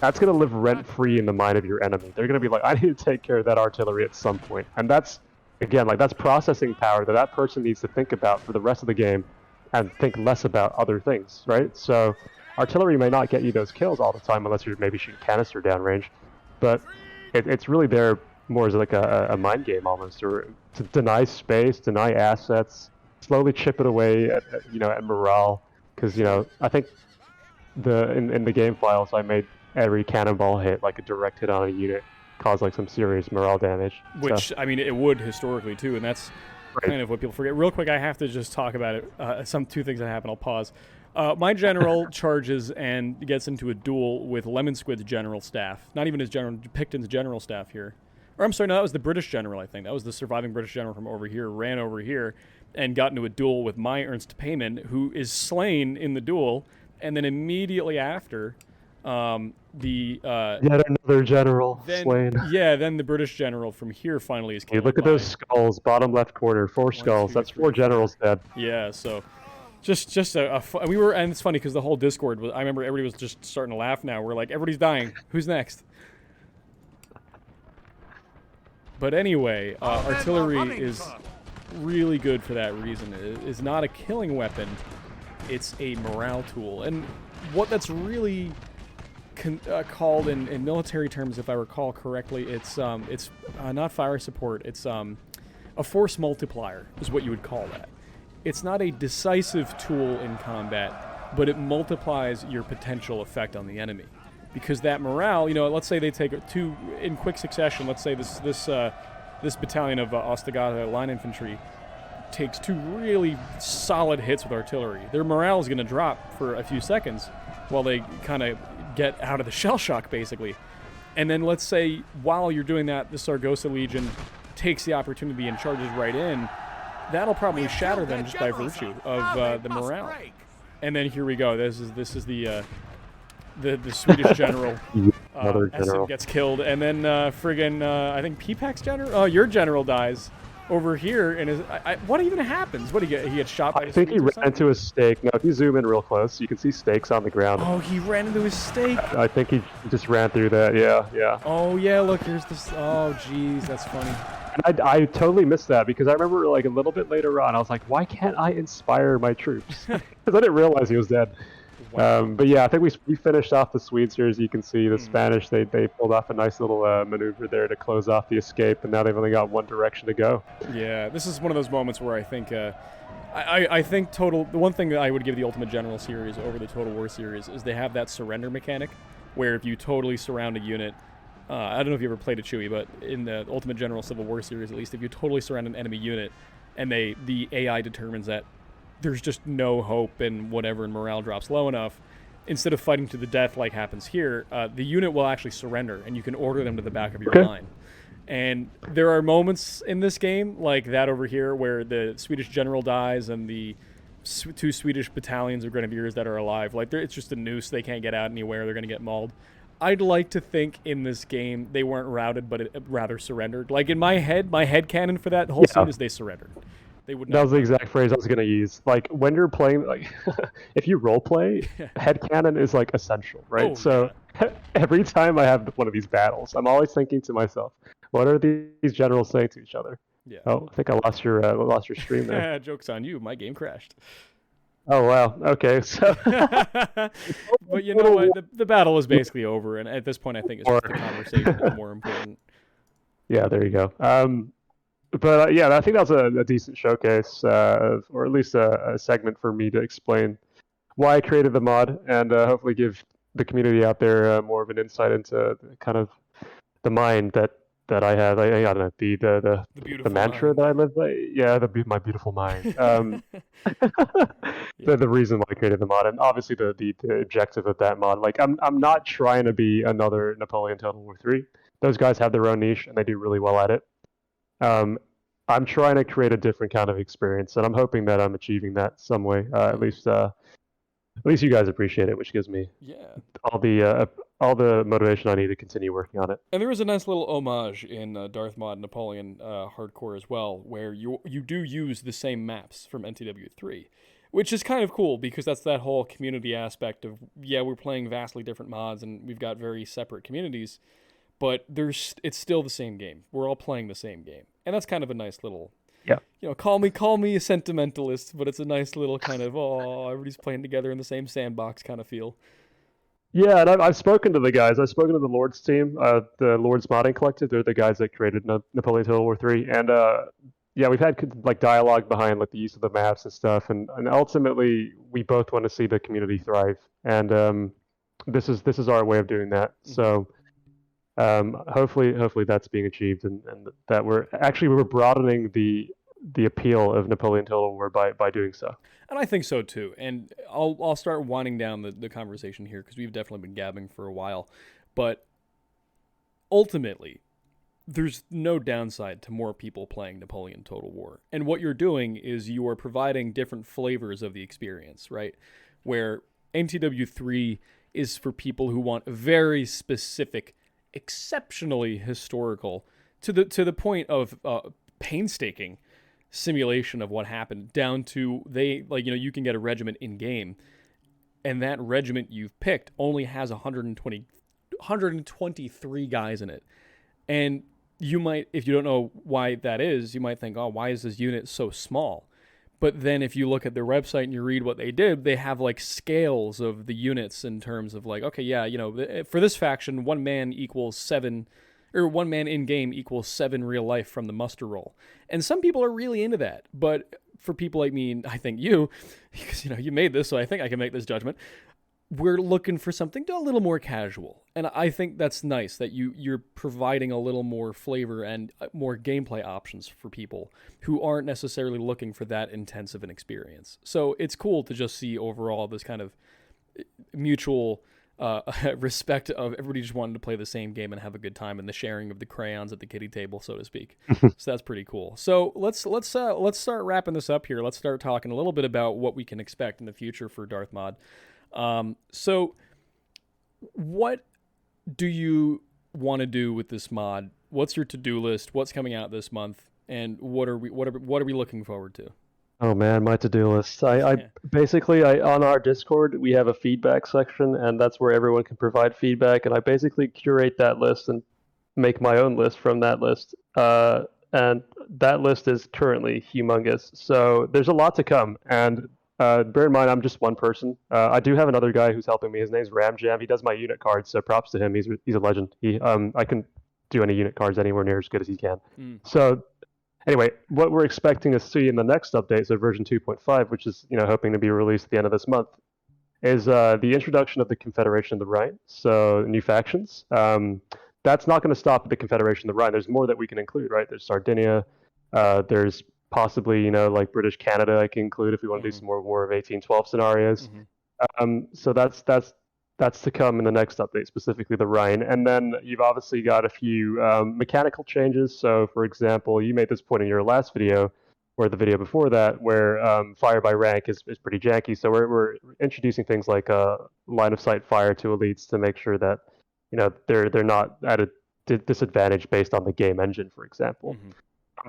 [SPEAKER 2] going to live rent-free in the mind of your enemy. They're going to be like, I need to take care of that artillery at some point. And that's, again, like, that's processing power that person needs to think about for the rest of the game and think less about other things, right? So artillery may not get you those kills all the time unless you're maybe shooting canister downrange, but it's really there more as like a mind game almost, or to deny space, deny assets, slowly chip it away at morale. Because I think in the game files I made every cannonball hit, like a direct hit on a unit, caused like some serious morale damage.
[SPEAKER 1] Which I mean, it would historically too, and that's kind of what people forget. Real quick, I have to just talk about it. Two things that happen. I'll pause. My general charges and gets into a duel with Lemon Squid's general staff. Not even his general, Picton's general staff here. Or I'm sorry, no, that was the British general, I think. That was the surviving British general from over here, ran over here and got into a duel with my Ernst Payman, who is slain in the duel. And then immediately after, yet
[SPEAKER 2] another general slain.
[SPEAKER 1] Yeah, then the British general from here finally is killed.
[SPEAKER 2] Hey, look at those skulls, bottom left corner, 4 skulls. That's 4 generals dead.
[SPEAKER 1] Yeah, so... Just we were, and it's funny because the whole Discord was, I remember everybody was just starting to laugh now. We're like, everybody's dying. Who's next? But anyway, artillery is really good for that reason. It is not a killing weapon. It's a morale tool. And what that's really called in military terms, if I recall correctly, it's not fire support. It's a force multiplier is what you would call that. It's not a decisive tool in combat, but it multiplies your potential effect on the enemy. Because that morale, let's say they take 2 in quick succession. Let's say this battalion of Ostagata line infantry takes 2 really solid hits with artillery. Their morale is going to drop for a few seconds while they kind of get out of the shell shock, basically. And then let's say while you're doing that, the Saragossa Legion takes the opportunity and charges right in. That'll probably shatter them just by virtue of the morale. And then here we go. This is the Swedish general. Essen gets killed, and then I think PPAC's general. Oh, your general dies over here. And what even happens? What he gets shot by?
[SPEAKER 2] I think he ran into a stake. No, if you zoom in real close, you can see stakes on the ground.
[SPEAKER 1] Oh, he ran into his stake.
[SPEAKER 2] I think he just ran through that. Yeah.
[SPEAKER 1] Oh yeah, look, here's this. Oh geez, that's funny.
[SPEAKER 2] And I totally missed that because I remember like a little bit later on, I was like, why can't I inspire my troops? Because I didn't realize he was dead. Wow. But yeah, I think we finished off the Swedes here. As you can see, the Spanish, they pulled off a nice little maneuver there to close off the escape, and now they've only got one direction to go.
[SPEAKER 1] Yeah, this is one of those moments where I think I think the one thing that I would give the Ultimate General series over the Total War series is they have that surrender mechanic, where if you totally surround a unit, I don't know if you ever played a Chewy, but in the Ultimate General Civil War series, at least, if you totally surround an enemy unit and the AI determines that there's just no hope and whatever and morale drops low enough, instead of fighting to the death like happens here, the unit will actually surrender, and you can order them to the back of your line. And there are moments in this game, like that over here, where the Swedish general dies and the 2 Swedish battalions of grenadiers that are alive. Like, it's just a noose. They can't get out anywhere. They're going to get mauled. I'd like to think in this game they weren't routed, but rather surrendered. Like, in my head canon for that whole scene is they surrendered. They would not.
[SPEAKER 2] That was the exact phrase I was going to use. Like, when you're playing, like, if you role play, head canon is like essential, right?
[SPEAKER 1] Oh,
[SPEAKER 2] so every time I have one of these battles, I'm always thinking to myself, what are these generals saying to each other?
[SPEAKER 1] Yeah.
[SPEAKER 2] Oh, I think I lost your stream there.
[SPEAKER 1] Joke's on you. My game crashed.
[SPEAKER 2] Oh, wow. Okay. So,
[SPEAKER 1] but you know what? The battle is basically over, and at this point, I think it's just the conversation that's more important.
[SPEAKER 2] Yeah, there you go. But yeah, I think that was a decent showcase, or at least a segment for me to explain why I created the mod, and hopefully give the community out there more of an insight into kind of the mind that I have. I don't know, the mantra
[SPEAKER 1] mind
[SPEAKER 2] that I live by. Yeah, my beautiful mind. The reason why I created the mod, and obviously the objective of that mod. Like, I'm not trying to be another Napoleon Total War 3. Those guys have their own niche, and they do really well at it. I'm trying to create a different kind of experience, and I'm hoping that I'm achieving that some way. At least you guys appreciate it, which gives me all the motivation I need to continue working on it.
[SPEAKER 1] And there is a nice little homage in Darthmod Napoleon Hardcore as well, where you do use the same maps from NTW 3, which is kind of cool because that's that whole community aspect of, we're playing vastly different mods and we've got very separate communities, but it's still the same game. We're all playing the same game. And that's kind of a nice little, call me a sentimentalist, but it's a nice little kind of, everybody's playing together in the same sandbox kind of feel.
[SPEAKER 2] Yeah, and I've spoken to the guys. I've spoken to the Lords team, the Lords Modding Collective. They're the guys that created Napoleon Total War 3. And we've had like dialogue behind like the use of the maps and stuff. And ultimately, we both want to see the community thrive. And this is our way of doing that. So hopefully that's being achieved, and that we're broadening the appeal of Napoleon Total War by doing so.
[SPEAKER 1] And I think so too. And I'll start winding down the conversation here because we've definitely been gabbing for a while. But ultimately, there's no downside to more people playing Napoleon Total War. And what you're doing is you are providing different flavors of the experience, right? Where NTW 3 is for people who want very specific, exceptionally historical, to the point of painstaking simulation of what happened, down to you can get a regiment in game, and that regiment you've picked only has 123 guys in it. And you might, if you don't know why that is, you might think, why is this unit so small? But then if you look at their website and you read what they did, they have like scales of the units in terms of like, for this faction, 1 man equals 7, or 1 man in game equals 7 real life from the muster roll. And some people are really into that. But for people like me, and I think you, because you made this, so I think I can make this judgment, we're looking for something a little more casual. And I think that's nice that you're providing a little more flavor and more gameplay options for people who aren't necessarily looking for that intense of an experience. So it's cool to just see overall this kind of mutual respect of everybody just wanting to play the same game and have a good time, and the sharing of the crayons at the kiddie table, so to speak. So that's pretty cool. So let's start wrapping this up here. Let's start talking a little bit about what we can expect in the future for Darthmod. So what do you want to do with this mod? What's your to-do list? What's coming out this month? And what are we looking forward to?
[SPEAKER 2] Oh man, my to-do list. I basically on our Discord, we have a feedback section, and that's where everyone can provide feedback, and I basically curate that list and make my own list from that list. And that list is currently humongous. So there's a lot to come, and bear in mind, I'm just one person. I do have another guy who's helping me. His name's Ramjam. He does my unit cards, so props to him. He's a legend. I can do any unit cards anywhere near as good as he can. So anyway, what we're expecting to see in the next update, so version 2.5, which is hoping to be released at the end of this month, is the introduction of the Confederation of the Rhine. So new factions. That's not going to stop at the Confederation of the Rhine. There's more that we can include, right? There's Sardinia. There's possibly, like British Canada I can include if we want to do some more War of 1812 scenarios. So that's to come in the next update, specifically the Rhine. And then you've obviously got a few mechanical changes. So, for example, you made this point in your last video, or the video before that, where fire by rank is pretty janky. So we're introducing things like line of sight fire to elites to make sure that they're not at a disadvantage based on the game engine, for example.
[SPEAKER 1] Mm-hmm.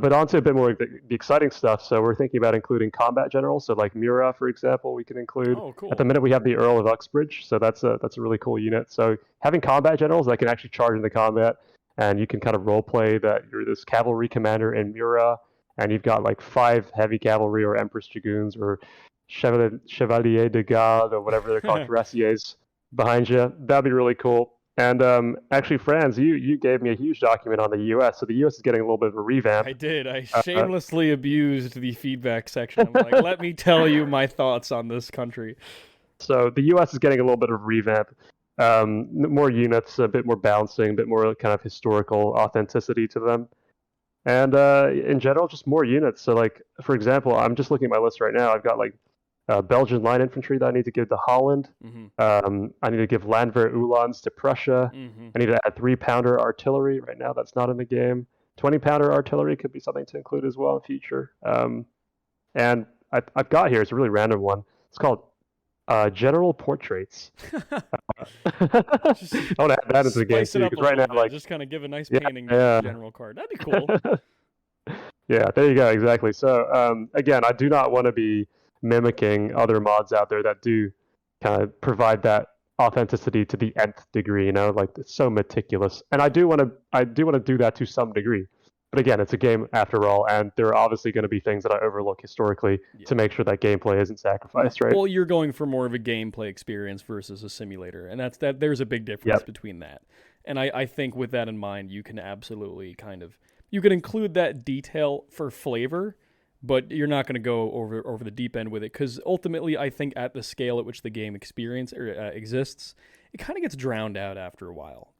[SPEAKER 2] But on to a bit more of the exciting stuff. So we're thinking about including combat generals. So like Murat, for example, we can include.
[SPEAKER 1] Oh, cool.
[SPEAKER 2] At the minute, we have the Earl of Uxbridge, so that's a really cool unit. So having combat generals that can actually charge into combat, and you can kind of role play that you're this cavalry commander in Murat, and you've got like 5 heavy cavalry or Empress dragoons or Chevalier de Garde or whatever they're called, cuirassiers behind you. That'd be really cool. And actually, Franz, you gave me a huge document on the U.S., so the U.S. is getting a little bit of a revamp.
[SPEAKER 1] I did. I shamelessly abused the feedback section. I'm like, let me tell you my thoughts on this country.
[SPEAKER 2] So the U.S. is getting a little bit of a revamp. More units, a bit more balancing, a bit more kind of historical authenticity to them. And in general, just more units. So like, for example, I'm just looking at my list right now. I've got like Belgian line infantry that I need to give to Holland.
[SPEAKER 1] Mm-hmm.
[SPEAKER 2] I need to give Landwehr Uhlans to Prussia.
[SPEAKER 1] Mm-hmm.
[SPEAKER 2] I need to add 3-pounder artillery. Right now, that's not in the game. 20-pounder artillery could be something to include as well in future. And I've got here, it's a really random one. It's called General Portraits. I want to add that into the game too, because right now, like,
[SPEAKER 1] just kind of give a nice painting of the general card. That'd be cool.
[SPEAKER 2] Yeah, there you go. Exactly. So again, I do not want to be mimicking other mods out there that do kind of provide that authenticity to the nth degree. Like it's so meticulous, and I do want to do that to some degree. But again, it's a game after all, and there are obviously going to be things that I overlook historically to make sure that gameplay isn't sacrificed, right?
[SPEAKER 1] Well, you're going for more of a gameplay experience versus a simulator, and there's a big difference between that. And I think with that in mind, you can absolutely you can include that detail for flavor, but you're not going to go over the deep end with it, because ultimately, I think at the scale at which the game exists, it kind of gets drowned out after a while,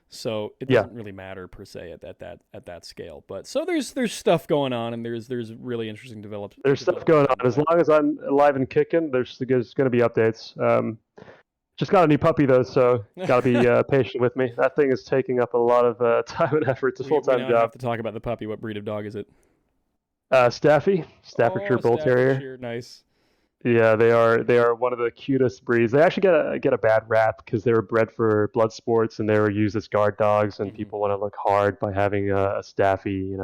[SPEAKER 1] So it doesn't really matter per se at that scale. But so there's stuff going on, and there's really interesting developments.
[SPEAKER 2] There's stuff going on. As long as I'm alive and kicking, there's going to be updates. Just got a new puppy though, so got to be patient with me. That thing is taking up a lot of time and effort. It's a full-time job.
[SPEAKER 1] We have to talk about the puppy. What breed of dog is it?
[SPEAKER 2] Staffordshire Bull Terrier.
[SPEAKER 1] Nice.
[SPEAKER 2] Yeah, they are one of the cutest breeds. They actually get a bad rap because they were bred for blood sports and they were used as guard dogs, and people want to look hard by having a Staffy,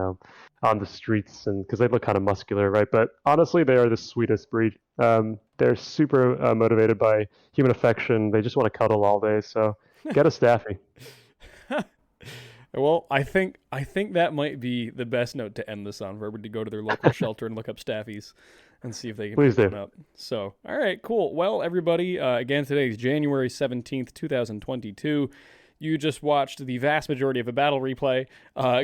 [SPEAKER 2] on the streets, and because they look kind of muscular, right? But honestly, they are the sweetest breed. They're super motivated by human affection. They just want to cuddle all day. So get a Staffy.
[SPEAKER 1] Well, I think that might be the best note to end this on, for everybody to go to their local shelter and look up Staffies and see if they can pick one up. So, all right, cool. Well, everybody, again, today is January 17th, 2022. You just watched the vast majority of a battle replay.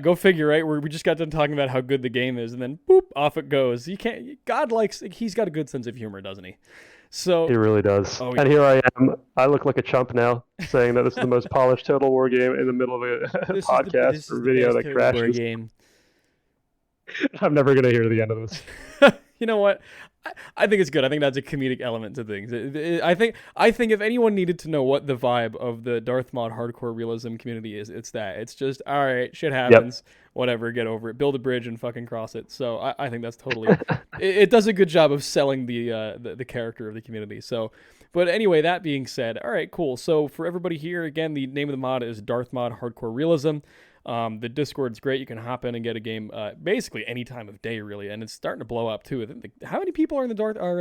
[SPEAKER 1] Go figure, right? We just got done talking about how good the game is, and then boop, off it goes. He's got a good sense of humor, doesn't he? So
[SPEAKER 2] he really does. And here I am. I look like a chump now, saying that this is the most polished Total War game in the middle of a podcast or video that crashes. Game. I'm never going to hear the end of this.
[SPEAKER 1] You know what? I think it's good. I think that's a comedic element to things. I think if anyone needed to know what the vibe of the Darthmod Hardcore Realism community is, it's that. It's just, all right, shit happens. Yep. Whatever, get over it. Build a bridge and fucking cross it. So I think that's totally... it does a good job of selling the character of the community. So, but anyway, that being said, all right, cool. So for everybody here, again, the name of the mod is Darthmod Hardcore Realism. The Discord's great. You can hop in and get a game basically any time of day, really, and it's starting to blow up too. How many people are in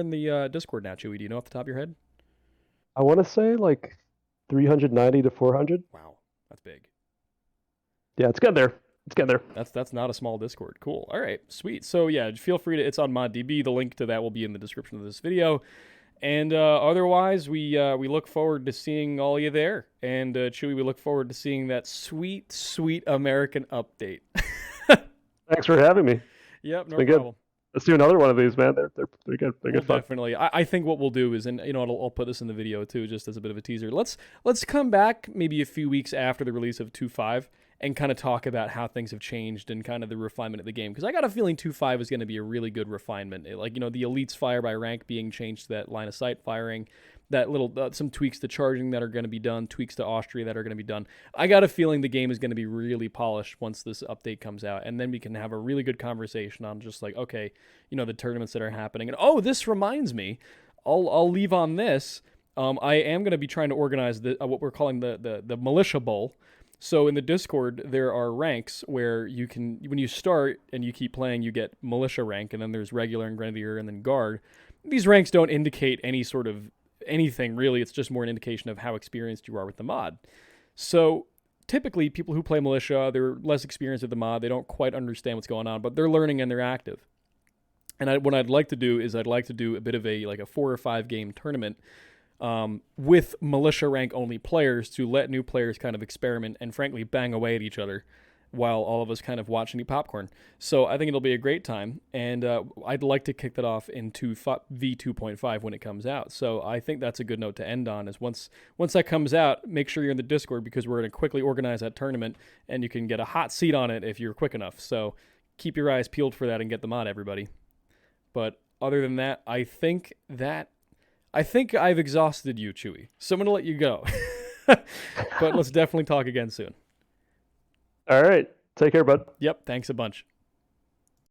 [SPEAKER 1] the Discord now, Chewy? Do you know off the top of your head?
[SPEAKER 2] I want to say like 390 to 400.
[SPEAKER 1] Wow, that's big.
[SPEAKER 2] Yeah, it's getting there.
[SPEAKER 1] That's not a small Discord. Cool. All right, sweet. So yeah, feel free to. It's on ModDB. The link to that will be in the description of this video. And otherwise, we look forward to seeing all you there. And Chewy, we look forward to seeing that sweet, sweet American update.
[SPEAKER 2] Thanks for having me.
[SPEAKER 1] Yep, no problem.
[SPEAKER 2] Good. Let's do another one of these, man. They're good. They're good fun.
[SPEAKER 1] Definitely. I think what we'll do is, and I'll put this in the video too, just as a bit of a teaser. Let's come back maybe a few weeks after the release of 2.5 and kind of talk about how things have changed and kind of the refinement of the game. Because I got a feeling 2.5 is going to be a really good refinement. The elites fire by rank being changed to that line of sight firing, that little some tweaks to charging that are going to be done, tweaks to Austria that are going to be done. I got a feeling the game is going to be really polished once this update comes out, and then we can have a really good conversation on just like, okay, the tournaments that are happening. And this reminds me, I'll leave on this. I am going to be trying to organize what we're calling the Militia Bowl. So in the Discord, there are ranks where you can, when you start and you keep playing, you get Militia rank, and then there's Regular and Grenadier and then Guard. These ranks don't indicate any sort of anything really. It's just more an indication of how experienced you are with the mod. So typically people who play Militia, they're less experienced with the mod. They don't quite understand what's going on, but they're learning and they're active. And what I'd like to do is I'd like to do a bit of a 4 or 5 game tournament with Militia rank only players to let new players kind of experiment and frankly bang away at each other while all of us kind of watch and eat popcorn. So I think it'll be a great time, and I'd like to kick that off into V2.5 when it comes out. So I think that's a good note to end on, is once that comes out, make sure you're in the Discord, because we're going to quickly organize that tournament, and you can get a hot seat on it if you're quick enough. So keep your eyes peeled for that and get the mod, everybody. But other than that, I think I've exhausted you, Chewy. So I'm going to let you go. But let's definitely talk again soon.
[SPEAKER 2] All right. Take care, bud.
[SPEAKER 1] Yep. Thanks a bunch.